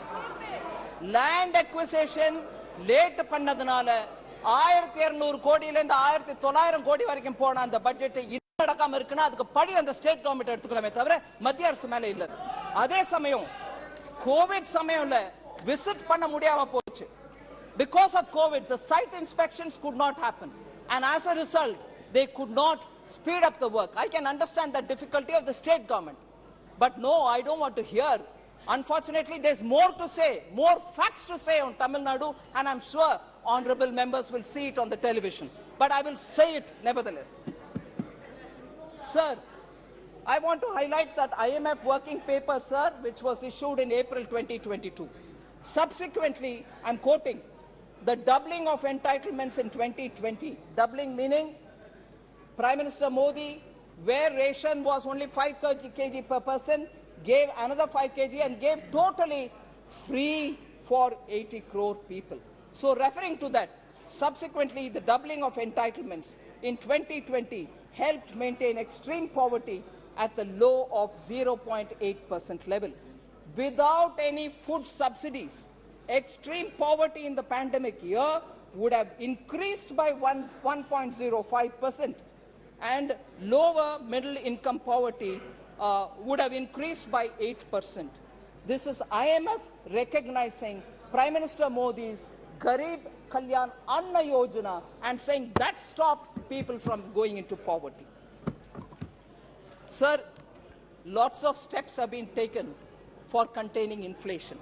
Land acquisition லேட் பண்ணதுனால 1200 கோடியில இருந்து 1900 கோடி வரைக்கும் போன அந்த பட்ஜெட் இன்னும் நடக்காம இருக்குன்னா அதுக்கு படி அந்த ஸ்டேட் கவர்மெண்ட் எடுத்துக்கலாமே தவிர மத்திய அரசு மேல இல்ல. அதே சமயம் கோவிட் சமயம்ல விசிட் பண்ண முடியாம போச்சு. Because of COVID, the site inspections could not happen, and as a result, they could not speed up the work. I can understand the difficulty of the state government. But no, I don't want to hear. Unfortunately, there's more to say, more facts to say on Tamil Nadu, and I'm sure honorable members will see it on the television. But I will say it nevertheless. Sir, I want to highlight that IMF working paper, sir, which was issued in April 2022. Subsequently, I'm quoting, the doubling of entitlements in 2020, doubling meaning Prime Minister Modi, where ration was only 5 kg per person, gave another 5 kg and gave totally free for 80 crore people. So referring to that, subsequently the doubling of entitlements in 2020 helped maintain extreme poverty at the low of 0.8% level. Without any food subsidies, extreme poverty in the pandemic year would have increased by 1.05%, and lower middle income poverty would have increased by 8%. This is IMF recognizing Prime Minister Modi's Garib Kalyan Anna Yojana and saying that stopped people from going into poverty. Sir, lots of steps have been taken for containing inflation.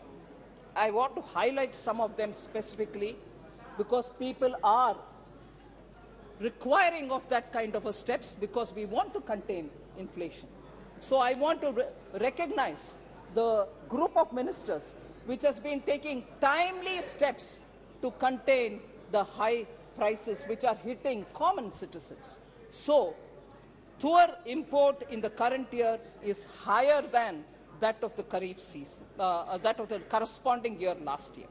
I want to highlight some of them specifically because people are requiring of that kind of a steps because we want to contain inflation. So I want to recognize the group of ministers which has been taking timely steps to contain the high prices which are hitting common citizens. So, tur import in the current year is higher than that of the Kharif season, that of the corresponding year last year.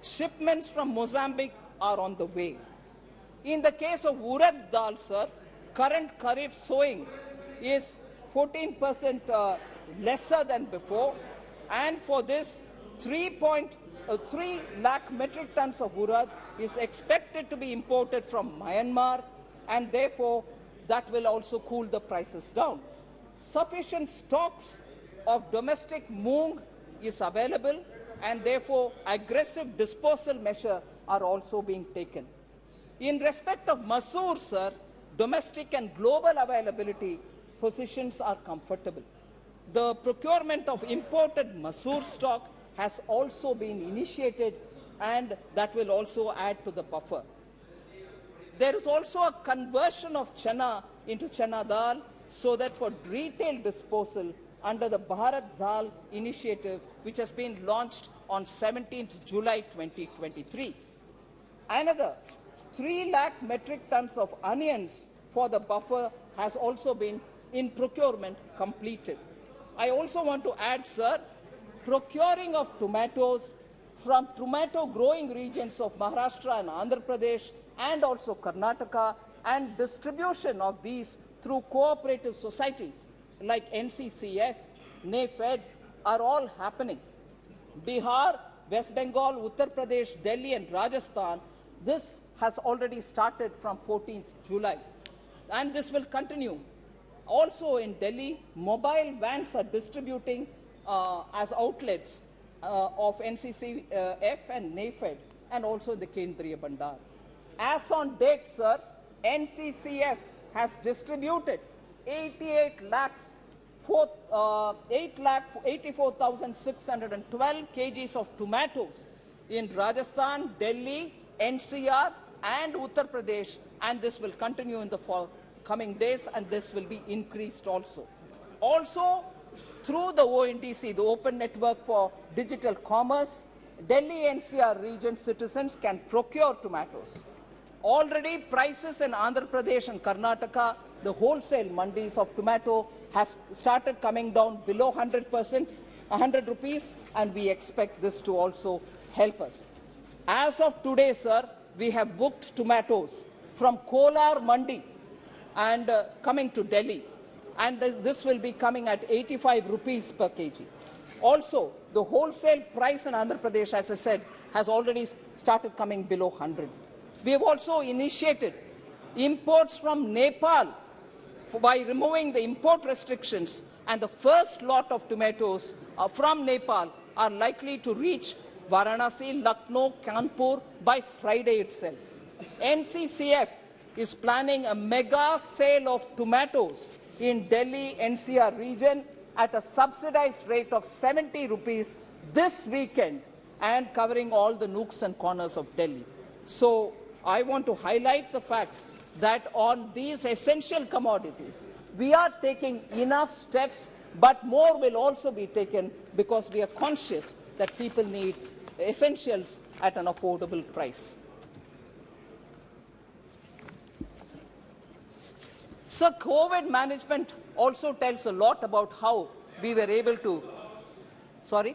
Shipments from Mozambique are on the way. In the case of urad dal, sir, current Kharif sowing is 14% lesser than before, and for this 3 lakh metric tons of urad is expected to be imported from Myanmar, and therefore that will also cool the prices down. Sufficient stocks of domestic moong is available, and therefore aggressive disposal measures are also being taken. In respect of masoor, sir, domestic and global availability positions are comfortable. The procurement of imported masoor stock has also been initiated, and that will also add to the buffer. There is also a conversion of chana into chana dal so that for retail disposal under the Bharat Dal initiative, which has been launched on 17th July 2023. Another 3 lakh metric tons of onions for the buffer has also been in procurement completed. I also want to add, sir, procuring of tomatoes from tomato growing regions of Maharashtra and Andhra Pradesh and also Karnataka, and distribution of these through cooperative societies like NCCF, NAFED are all happening. Bihar, West Bengal, Uttar Pradesh, Delhi and Rajasthan, this has already started from 14th July, and this will continue. Also in Delhi, mobile vans are distributing as outlets of NCCF and NAFED, and also the Kendriya Bandar. As on date, sir, NCCF has distributed 84,612 kgs of tomatoes in Rajasthan, Delhi, NCR and Uttar Pradesh, and this will continue in the coming days, and this will be increased also. Also, through the ONDC, the Open Network for Digital Commerce, Delhi NCR region citizens can procure tomatoes. Already prices in Andhra Pradesh and Karnataka, the wholesale mandis of tomato has started coming down below 100%, 100 rupees, and we expect this to also help us. As of today, sir, we have booked tomatoes from Kolar Mandi and coming to Delhi, and this will be coming at 85 rupees per kg. Also, the wholesale price in Andhra Pradesh, as I said, has already started coming below 100. We have also initiated imports from Nepal by removing the import restrictions, and the first lot of tomatoes from Nepal are likely to reach Varanasi, Lucknow, Kanpur by Friday itself. NCCF is planning a mega sale of tomatoes in Delhi NCR region at a subsidized rate of 70 rupees this weekend and covering all the nooks and corners of Delhi. So I want to highlight the fact that on these essential commodities, we are taking enough steps, but more will also be taken because we are conscious that people need essentials at an affordable price. So COVID management also tells a lot about how we were able to, sorry?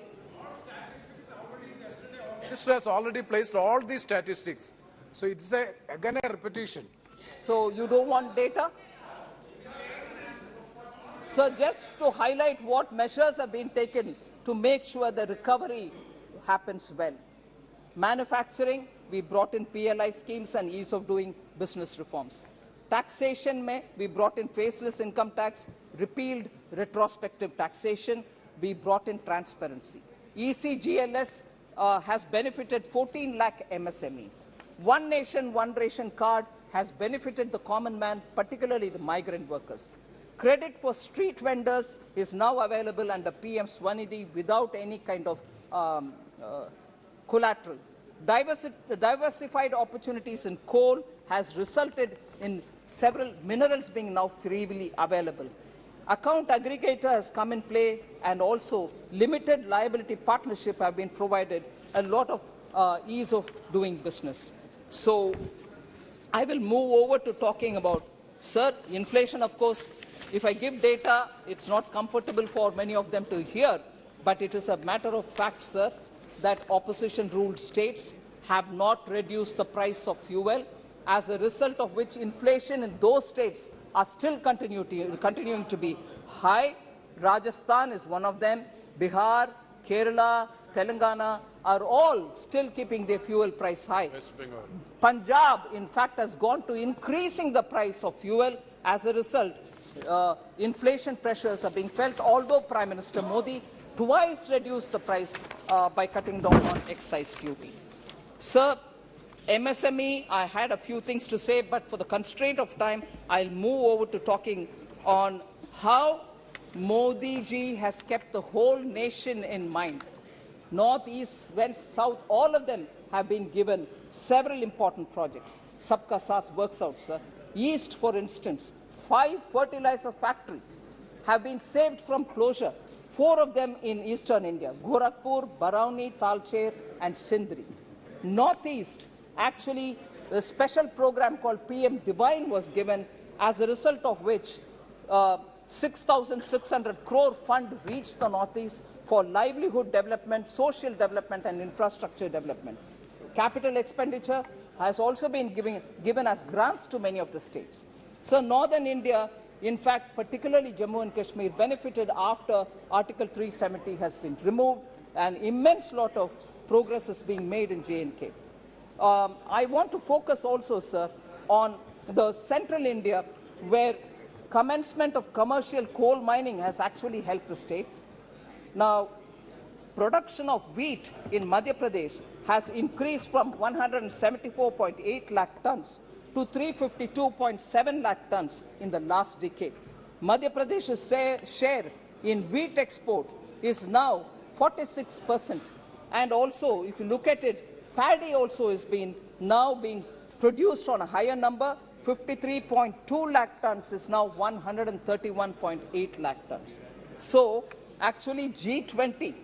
The Minister has already placed all these statistics. So it's again a repetition. So you don't want data? So just to highlight what measures have been taken to make sure the recovery happens well. Manufacturing, we brought in PLI schemes and ease of doing business reforms. Taxation, we brought in faceless income tax, repealed retrospective taxation, we brought in transparency. ECGLS has benefited 14 lakh MSMEs. One Nation, One Ration card has benefited the common man, particularly the migrant workers. Credit for street vendors is now available under PM Swanidhi without any kind of collateral. Diversified opportunities in coal has resulted in several minerals being now freely available. Account aggregator has come in play, and also limited liability partnership have been provided a lot of ease of doing business. So I will move over to talking about, sir, inflation, of course. If I give data, it's not comfortable for many of them to hear, but it is a matter of fact, sir, that opposition-ruled states have not reduced the price of fuel, as a result of which inflation in those states are still continuing to be high. Rajasthan is one of them. Bihar, Kerala, Telangana are all still keeping their fuel price high. Punjab, in fact, has gone to increasing the price of fuel. As a result, inflation pressures are being felt, although Prime Minister Modi twice reduced the price by cutting down on excise duty. Sir, MSME, I had a few things to say, but for the constraint of time, I'll move over to talking on how Modi ji has kept the whole nation in mind. North, East, West, South, all of them have been given several important projects. Sabka Saath works out, sir. East, for instance, 5 fertilizer factories have been saved from closure, 4 of them in eastern India, Gorakhpur, Barauni, Talcher, and Sindri. Northeast, actually, a special program called PM Divine was given, as a result of which 6,600 crore fund reached the Northeast for livelihood development, social development, and infrastructure development. Capital expenditure has also been given as grants to many of the states. So northern India, in fact, particularly Jammu and Kashmir, benefited after Article 370 has been removed. An immense lot of progress is being made in J&K. I want to focus also, sir, on the central India, where commencement of commercial coal mining has actually helped the states. Now, production of wheat in Madhya Pradesh has increased from 174.8 lakh tons to 352.7 lakh tons in the last decade. Madhya Pradesh's share in wheat export is now 46%. And also, if you look at it, paddy also is now being produced on a higher number. 53.2 lakh tons is now 131.8 lakh tons. So, actually, G20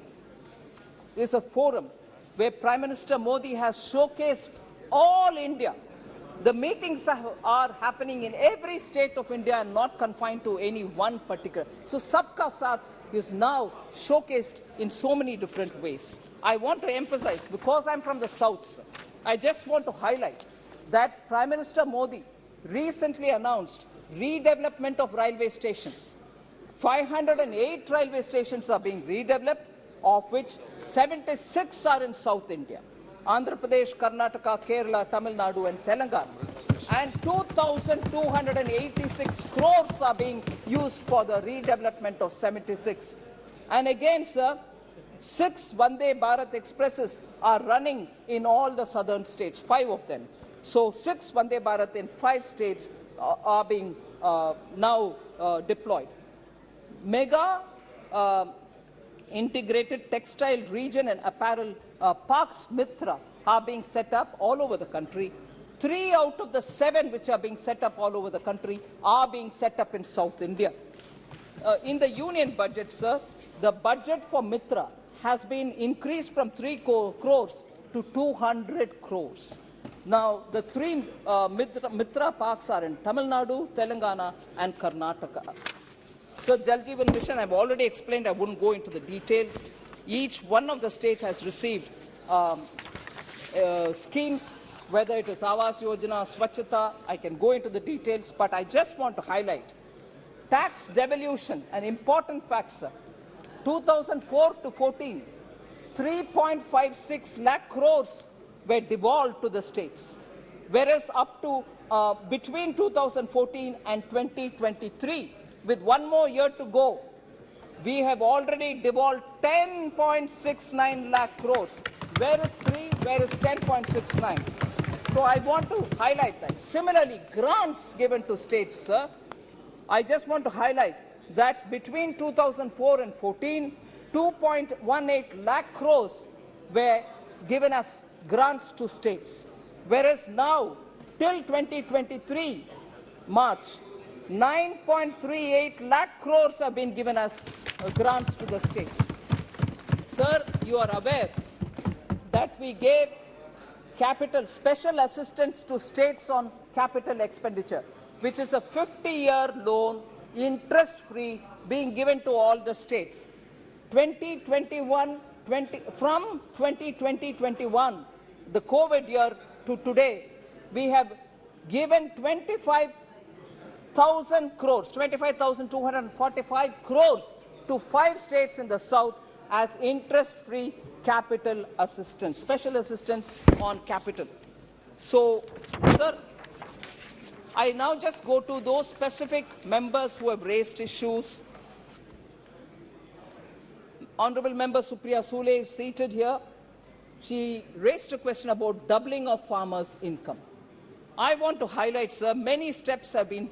is a forum where Prime Minister Modi has showcased all India. The meetings are happening in every state of India and not confined to any one particular. So, Sabka Saath is now showcased in so many different ways. I want to emphasize, because I'm from the South, I just want to highlight that Prime Minister Modi recently announced redevelopment of railway stations. 508 railway stations are being redeveloped, of which 76 are in South India. Andhra Pradesh, Karnataka, Kerala, Tamil Nadu, and Telangana. And 2,286 crores are being used for the redevelopment of 76. And again, sir, 6 Vande Bharat Expresses are running in all the southern states, 5 of them. So 6 Vande Bharat in 5 states are being now deployed. Mega integrated textile region and apparel parks Mitra are being set up all over the country. 3 out of the 7 which are being set up all over the country are being set up in South India. In the union budget, sir, the budget for Mitra has been increased from 3 crores to 200 crores. Now, the 3 Mitra parks are in Tamil Nadu, Telangana, and Karnataka. So, Jal Jeevan Mission, I've already explained, I wouldn't go into the details. Each one of the states has received schemes, whether it is Awas Yojana, Swachhata, I can go into the details, but I just want to highlight tax devolution, an important fact, sir. 2004 to 14, 3.56 lakh crores were devolved to the states, whereas up to between 2014 and 2023, with 1 more year to go, we have already devolved 10.69 lakh crores. Where is 3? Where is 10.69? So I want to highlight that. Similarly, grants given to states, sir, I just want to highlight that between 2004 and 14, 2.18 lakh crores were given as grants to states, whereas now, till 2023 March, 9.38 lakh crores have been given as grants to the states. Sir, you are aware that we gave special assistance to states on capital expenditure, which is a 50-year loan, interest-free, being given to all the states. From 2020-21, the COVID year to today, we have given 25,000 crores, 25,245 crores to 5 states in the south as interest-free capital assistance, special assistance on capital. So, sir, I now just go to those specific members who have raised issues. Honorable Member Supriya Sule is seated here. She raised a question about doubling of farmers' income. I want to highlight, sir, many steps have been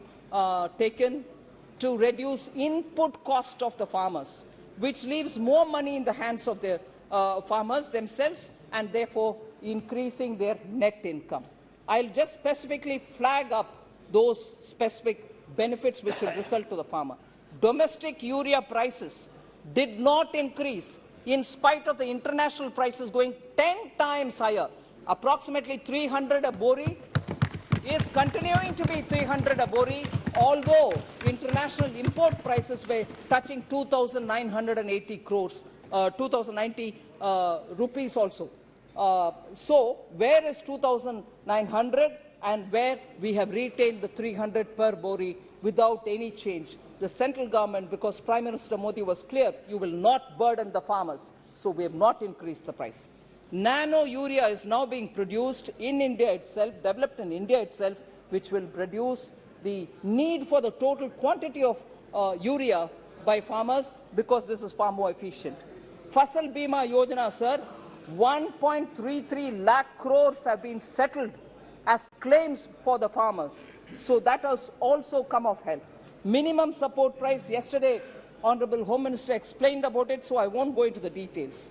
taken to reduce input cost of the farmers, which leaves more money in the hands of the farmers themselves and therefore increasing their net income. I'll just specifically flag up those specific benefits which will result to the farmer. Domestic urea prices did not increase in spite of the international prices going 10 times higher. Approximately 300 a bori is continuing to be 300 a bori, although international import prices were touching 2,980 crores, 2,090 rupees also. So, where is 2,900 and where we have retained the 300 per bori without any change? The central government, because Prime Minister Modi was clear, you will not burden the farmers, so we have not increased the price. Nano urea is now being produced in India itself, developed in India itself, which will reduce the need for the total quantity of urea by farmers because this is far more efficient. Fasal Bima Yojana, sir, 1.33 lakh crores have been settled as claims for the farmers. So that has also come of help. Minimum support price, yesterday Honorable Home Minister explained about it, so I won't go into the details.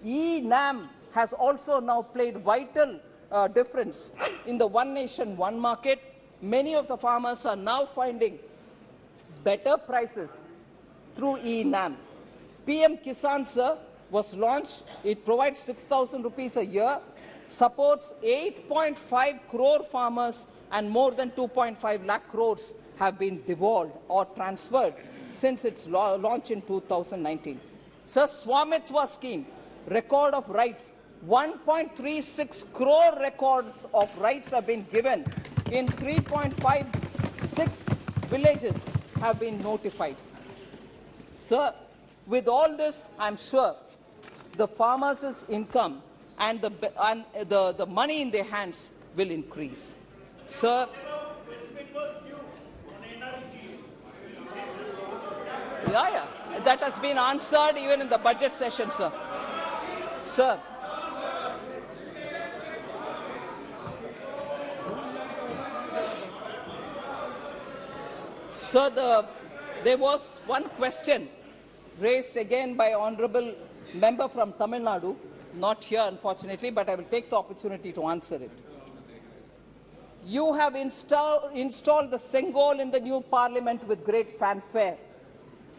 E-NAM has also now played vital difference in the one nation, one market. Many of the farmers are now finding better prices through E-NAM. PM Kisan, sir, was launched. It provides 6,000 rupees a year, supports 8.5 crore farmers, and more than 2.5 lakh crores have been devolved or transferred since its launch in 2019. Sir, Swamitwa scheme, record of rights, 1.36 crore records of rights have been given in 3.56 villages have been notified. Sir, with all this, I'm sure the farmers' income and the money in their hands will increase. Sir, yeah, that has been answered even in the budget session, sir. Sir, Sir, there was one question raised again by Honorable Member from Tamil Nadu, not here unfortunately, but I will take the opportunity to answer it. You have installed the Sengol in the new parliament with great fanfare.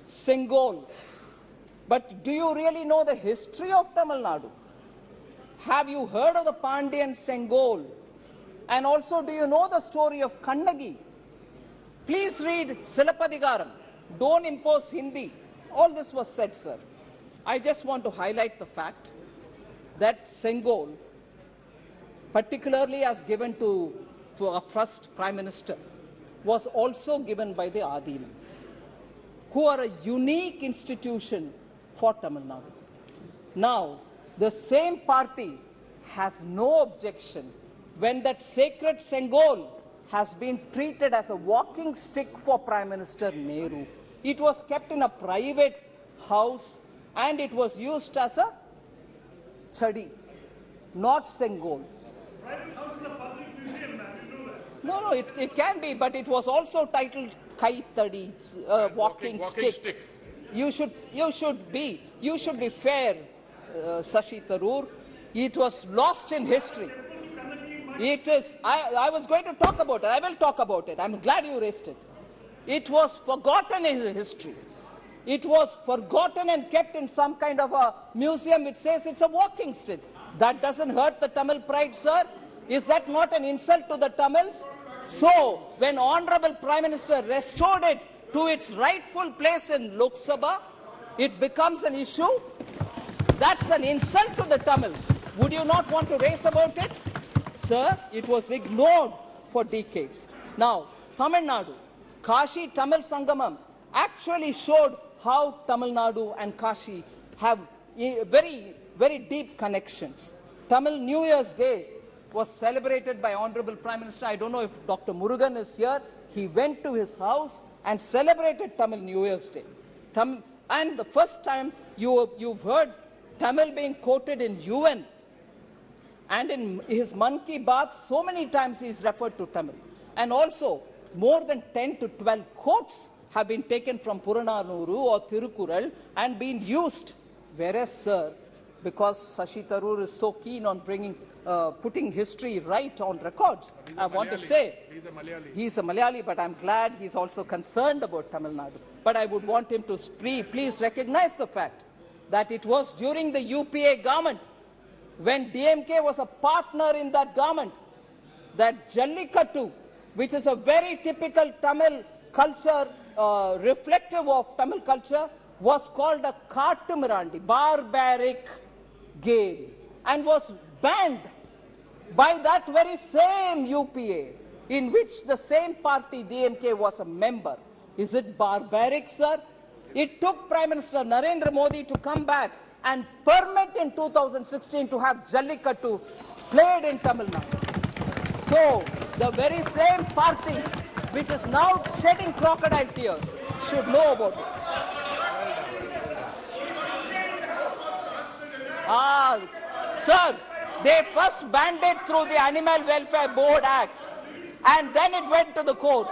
Sengol. But do you really know the history of Tamil Nadu? Have you heard of the Pandyan Sengol? And also, do you know the story of Kannagi? Please read Silapadigaram. Don't impose Hindi. All this was said, sir. I just want to highlight the fact that Sengol, particularly as given to for our first Prime Minister, was also given by the AIIMS, who are a unique institution for Tamil Nadu. Now, the same party has no objection when that sacred Sengol has been treated as a walking stick for Prime Minister Nehru. It was kept in a private house and it was used as a chadi, not Sengol. Private house is a public museum, man. You know that. No, it can be, but it was also titled Kai Tadi, walking stick. You should be fair, Shashi Tharoor. It was lost in history. It is. I was going to talk about it. I will talk about it. I'm glad you raised it. It was forgotten in history. It was forgotten and kept in some kind of a museum which says it's a walking stick. That doesn't hurt the Tamil pride, sir. Is that not an insult to the Tamils? So, when Honorable Prime Minister restored it to its rightful place in Lok Sabha, it becomes an issue. That's an insult to the Tamils. Would you not want to raise about it? Sir, it was ignored for decades. Now, Tamil Nadu, Kashi Tamil Sangamam actually showed how Tamil Nadu and Kashi have very, very deep connections. Tamil New Year's Day was celebrated by Honorable Prime Minister. I don't know if Dr. Murugan is here. He went to his house and celebrated Tamil New Year's Day. And the first time you've heard Tamil being quoted in UN. And in his Man Ki Baat, so many times he is referred to Tamil. And also, more than 10 to 12 quotes have been taken from Purananuru or Thirukural and been used. Whereas, sir, because Shashi Tharoor is so keen on putting history right on records, I want to say he's a Malayali, but I'm glad he's also concerned about Tamil Nadu. But I would want him to please recognize the fact that it was during the UPA government, when DMK was a partner in that government, that Jallikattu, which is a very typical Tamil culture, reflective of Tamil culture, was called a Kattumirandi, barbaric game, and was banned by that very same UPA, in which the same party DMK was a member. Is it barbaric, sir? It took Prime Minister Narendra Modi to come back and permit in 2016 to have Jallikattu played in Tamil Nadu. So, the very same party which is now shedding crocodile tears should know about it. Sir, they first banned it through the Animal Welfare Board Act, and then it went to the court.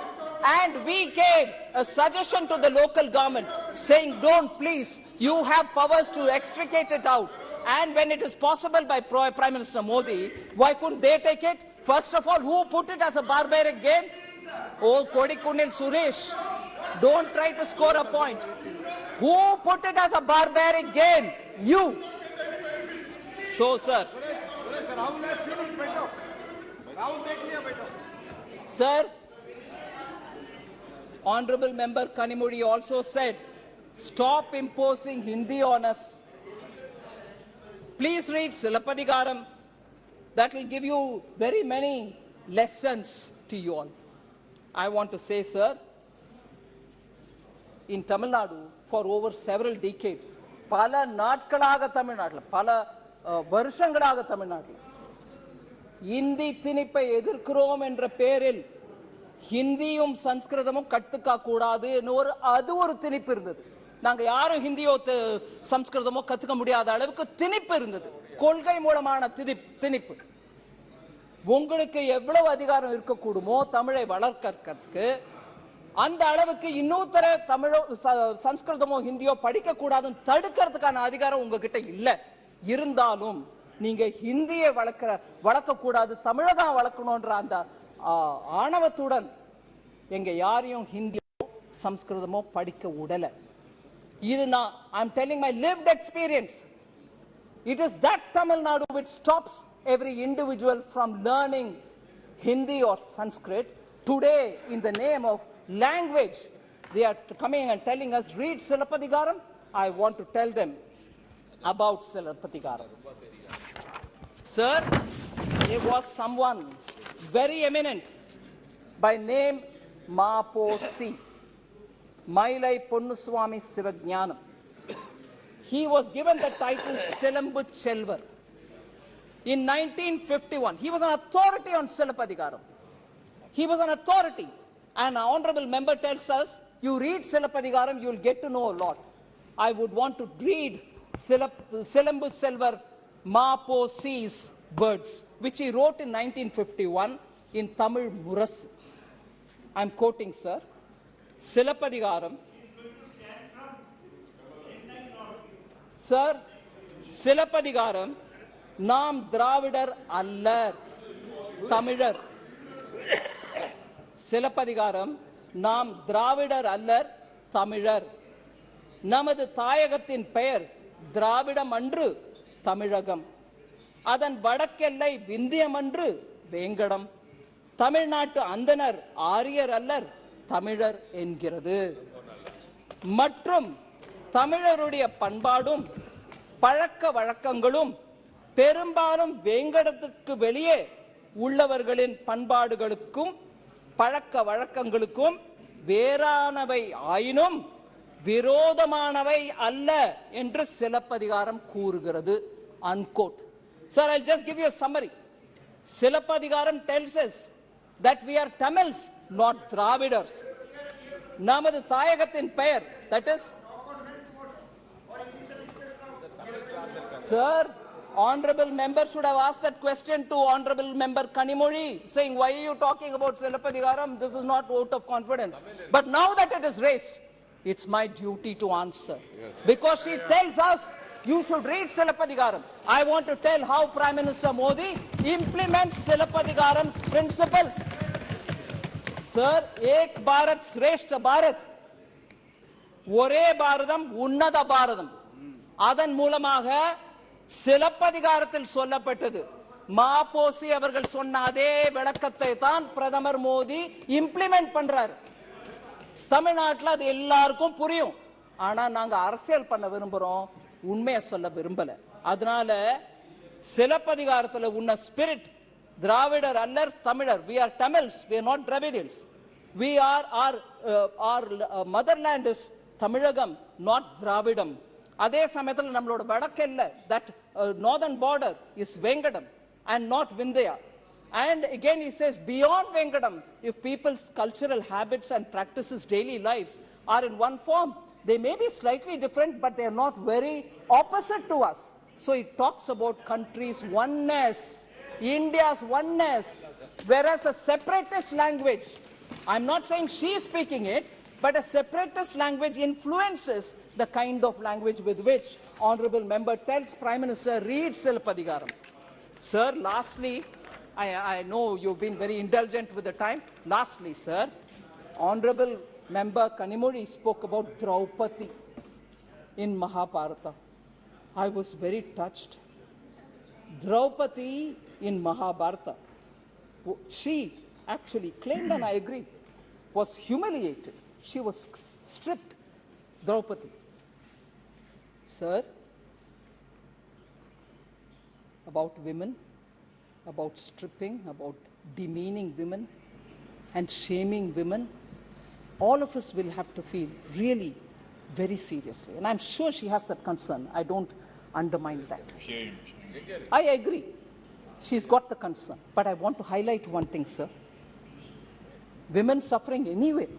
And we gave a suggestion to the local government saying, don't please, you have powers to extricate it out. And when it is possible by Prime Minister Modi, why couldn't they take it? First of all, who put it as a barbaric game? Oh, Kodikunil Suresh, don't try to score a point. Who put it as a barbaric game? You. So, sir. Sir, Honorable Member Kanimudi also said, stop imposing Hindi on us. Please read Silapadigaram. That will give you very many lessons to you all. I want to say, sir, in Tamil Nadu, for over several decades, pala natkalaga Tamil Nadu, pala varshangalaga Tamil Nadu, Hindi tinippai edirkrom endra peril ஹிந்தியும் சம்ஸ்கிருதமும் கத்துக்க கூடாது அது ஒரு திணிப்பு இருந்தது. நாங்க யாரும் ஹிந்தியோ சம்ஸ்கிருதமோ கத்துக்க முடியாத அளவுக்கு திணிப்பு இருந்தது, கொள்கை மூலமான திணிப்பு. உங்களுக்கு எவ்வளவு அதிகாரம் இருக்கக்கூடுமோ தமிழை வளர்க்கறதுக்கு அந்த அளவுக்கு இன்னொருத்தர தமிழோ சமஸ்கிருதமோ ஹிந்தியோ படிக்க கூடாதுன்னு தடுக்கிறதுக்கான அதிகாரம் உங்ககிட்ட இல்ல. இருந்தாலும் நீங்க ஹிந்தியை வளர்க்க கூடாது, தமிழை தான் வளர்க்கணும்ன்ற அந்த ஆணவத்துடன் எங்க யாரையும் ஹிந்தியோ சமஸ்கிருதமோ படிக்க விடல. இது நான் I'm telling my lived experience. It is that Tamil Nadu which stops every individual from learning Hindi or Sanskrit. Today, in the name of language, they are coming and telling us, read Silappatikaram. I want to tell them about Silappatikaram. Sir, there was someone very eminent by name Maposi, Mailai Ponnuswamy Sivajnanam. He was given the title Silambu Chelvar. In 1951, he was an authority on Silappatikaram. He was an authority. And an honorable member tells us, you read Silappatikaram, you will get to know a lot. I would want to read Silambu Chelvar Maposi's words, which he wrote in 1951 in Tamil Murasu. I'm quoting, sir. Silappatikaram. Sir, Silappatikaram, நாம் திராவிடர் அல்லர் தமிழர். சிலப்பதிகாரம், நாம் திராவிடர் அல்லர் தமிழர். நமது தாயகத்தின் பெயர் திராவிடம் அன்று தமிழகம். அதன் வடக்கெல்லை விந்தியம் அன்று வேங்கடம். தமிழ்நாட்டு அந்தனர் ஆரியர் அல்லர் தமிழர் என்கிறது. மற்றும் தமிழருடைய பண்பாடும் பழக்க வழக்கங்களும் பெரும்பாலும் வேங்கடத்திற்கு வெளியே உள்ளவர்களின் பண்பாடுகளுக்கும் பழக்க வழக்கங்களுக்கும் வேறானவை ஆயினும் விரோதமானவை அல்ல என்று சிலப்பதிகாரம் கூறுகிறது. Unquote. Sir, I'll just give you a summary. Silappatikaram tells us that we are Tamils, not Dravidars. நமது தாயகத்தின் பெயர், that is, sir, honorable member should have asked that question to honorable member Kanimozhi, saying, why are you talking about Silappatikaram? This is not vote of confidence. But now that it is raised, it's my duty to answer. Because she tells us, you should read Silappatikaram. I want to tell how Prime Minister Modi implements Silappatikaram's principles. Sir, Ek Bharat Shreshta Bharat, ஒரே பாரதம் உன்னத பாரதம். அதன் மூலமாக சிலப்பதிகாரத்தில் சொல்லப்பட்டது. மாபோசி அவர்கள் சொன்ன அதே விளக்கத்தை தான் பிரதமர் மோடி இம்ப்ளிமெண்ட் பண்றாரு. தமிழ்நாட்டில் அது எல்லாருக்கும் புரியும். ஆனா நாங்க அரசியல் பண்ண விரும்புறோம், உண்மையை சொல்ல விரும்பல. அதனால சிலப்பதிகாரத்தில் உன்ன ஸ்பிரிட் திராவிடர் அல்லர் தமிழர். We are Tamils, we are not Dravidians. We are our motherland is Tamilagam, not Dravidam. அதே சமயத்தில் நம்மளோட வடக்கெல்ல, that northern border is Vengadam and not Vindhya. And again he says, beyond Vengadam, if people's cultural habits and practices, daily lives are in one form, they may be slightly different, but they are not very opposite to us. So it talks about countries' oneness, India's oneness, whereas a separatist language, I'm not saying she is speaking it, but a separatist language influences the kind of language with which honorable member tells Prime Minister, read Silappatikaram. Sir, lastly, I know you've been very indulgent with the time. Lastly, sir, honorable member Kanimozhi spoke about Draupadi in Mahabharata. I was very touched. Draupadi in Mahabharata, she actually claimed, and I agree, was humiliated. She was stripped. Draupadi. Sir, about women, about stripping, about demeaning women and shaming women, all of us will have to feel really very seriously. And I'm sure she has that concern. I don't undermine that. Shame. I agree. She's got the concern. But I want to highlight one thing, sir. Women suffering anywhere,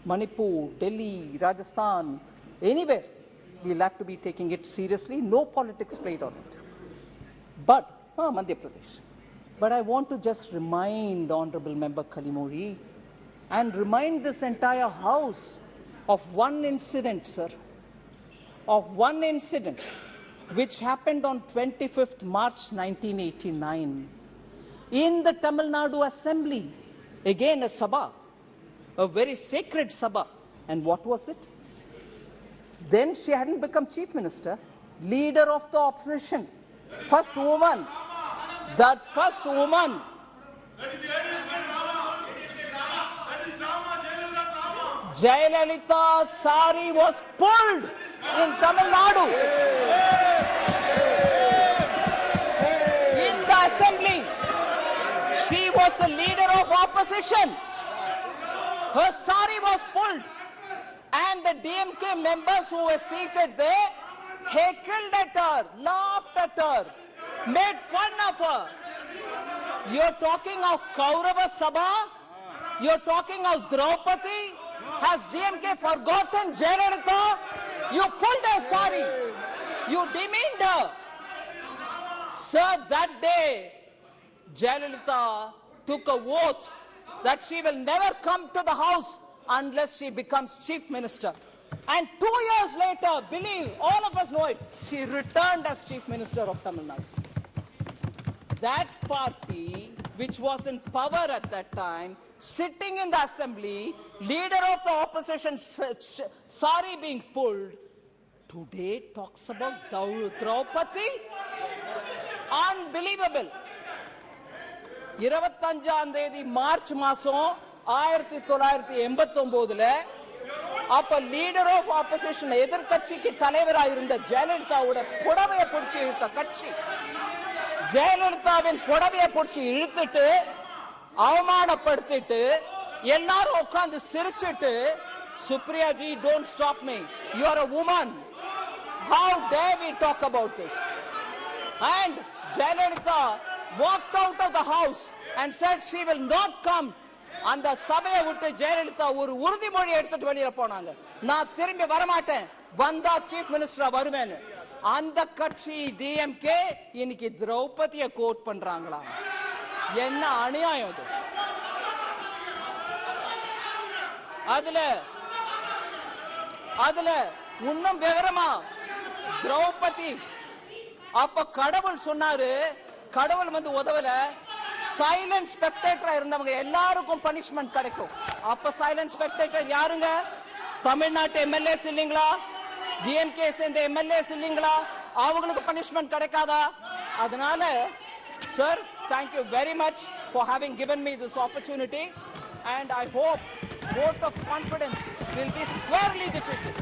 Manipur, Delhi, Rajasthan, anywhere, we'll have to be taking it seriously. No politics played on it. But, Madhya Pradesh. But I want to just remind honorable member Kanimozhi and remind this entire House of one incident, sir, of one incident which happened on 25th March 1989 in the Tamil Nadu Assembly, again a Sabha, a very sacred Sabha. And what was it? Then she hadn't become Chief Minister, leader of the opposition, first woman, that first woman. Jayalalitha's sari was pulled in Tamil Nadu. In the assembly, she was the leader of opposition. Her sari was pulled, and the DMK members who were seated there heckled at her, laughed at her, made fun of her. You're talking of Kaurava Sabha? You're talking of Draupadi? Has DMK forgotten Jayalalitha? You pulled her sari. You demeaned her. Sir, that day, Jayalalitha took a oath that she will never come to the House unless she becomes Chief Minister. And 2 years later, believe, all of us know it, she returned as Chief Minister of Tamil Nadu. That party, which was in power at that time, sitting in the assembly, leader of the opposition, sari being pulled, today talks about Draupadi? Unbelievable. 25ஆம் தேதி March மாசம் 1989 அப்ப leader of opposition எதிர்க்கட்சிக்கு தலைவராக இருந்த ஜெயலலிதாவோட புடவையை பிடிச்சி இழுத்த கட்சி, ஜெயலலிதாவின் புடவையை பிடிச்சி இழுத்துட்டு அவமானப்படுத்திட்டு எல்லாரும் உட்கார்ந்து சிரிச்சிட்டு, Supriya ji, don't stop me, you are a woman, how dare we talk about this? And Jayalalitha walked out of the house and said she will not come. அந்த சபையை விட்டு ஜெயலலிதா ஒரு உறுதிமொழி எடுத்துட்டு வெளியில போனாங்க, நான் திரும்பி வரமாட்டேன், வந்தா சீஃப் மினிஸ்டரா வருவேன்னு. அந்த கட்சி டிஎம்கே இன்னைக்கு திரௌபதியை கோட் பண்றாங்களா? என்ன அநியாயம் இது! அதுல இன்னும் விவரமா திரௌபதி அப்ப கடவுள் சொன்னாரு, கடவுள் வந்து உதவல, சைலண்ட் ஸ்பெக்டேட்டரா இருந்தவங்க எல்லாருக்கும் பனிஷ்மெண்ட் கிடைக்கும். அப்ப சைலண்ட் ஸ்பெக்டேட்டர் யாருங்க? தமிழ்நாட்டு எம்எல்ஏஸ் இல்லீங்களா? டிஎம்கே சேர்ந்த எம்எல்ஏஸ் இல்லீங்களா? அவங்களுக்கு பனிஷ்மெண்ட் கிடைக்காதா? அதனால sir, thank you very much for having given me this opportunity, and I hope vote of confidence will be squarely defeated.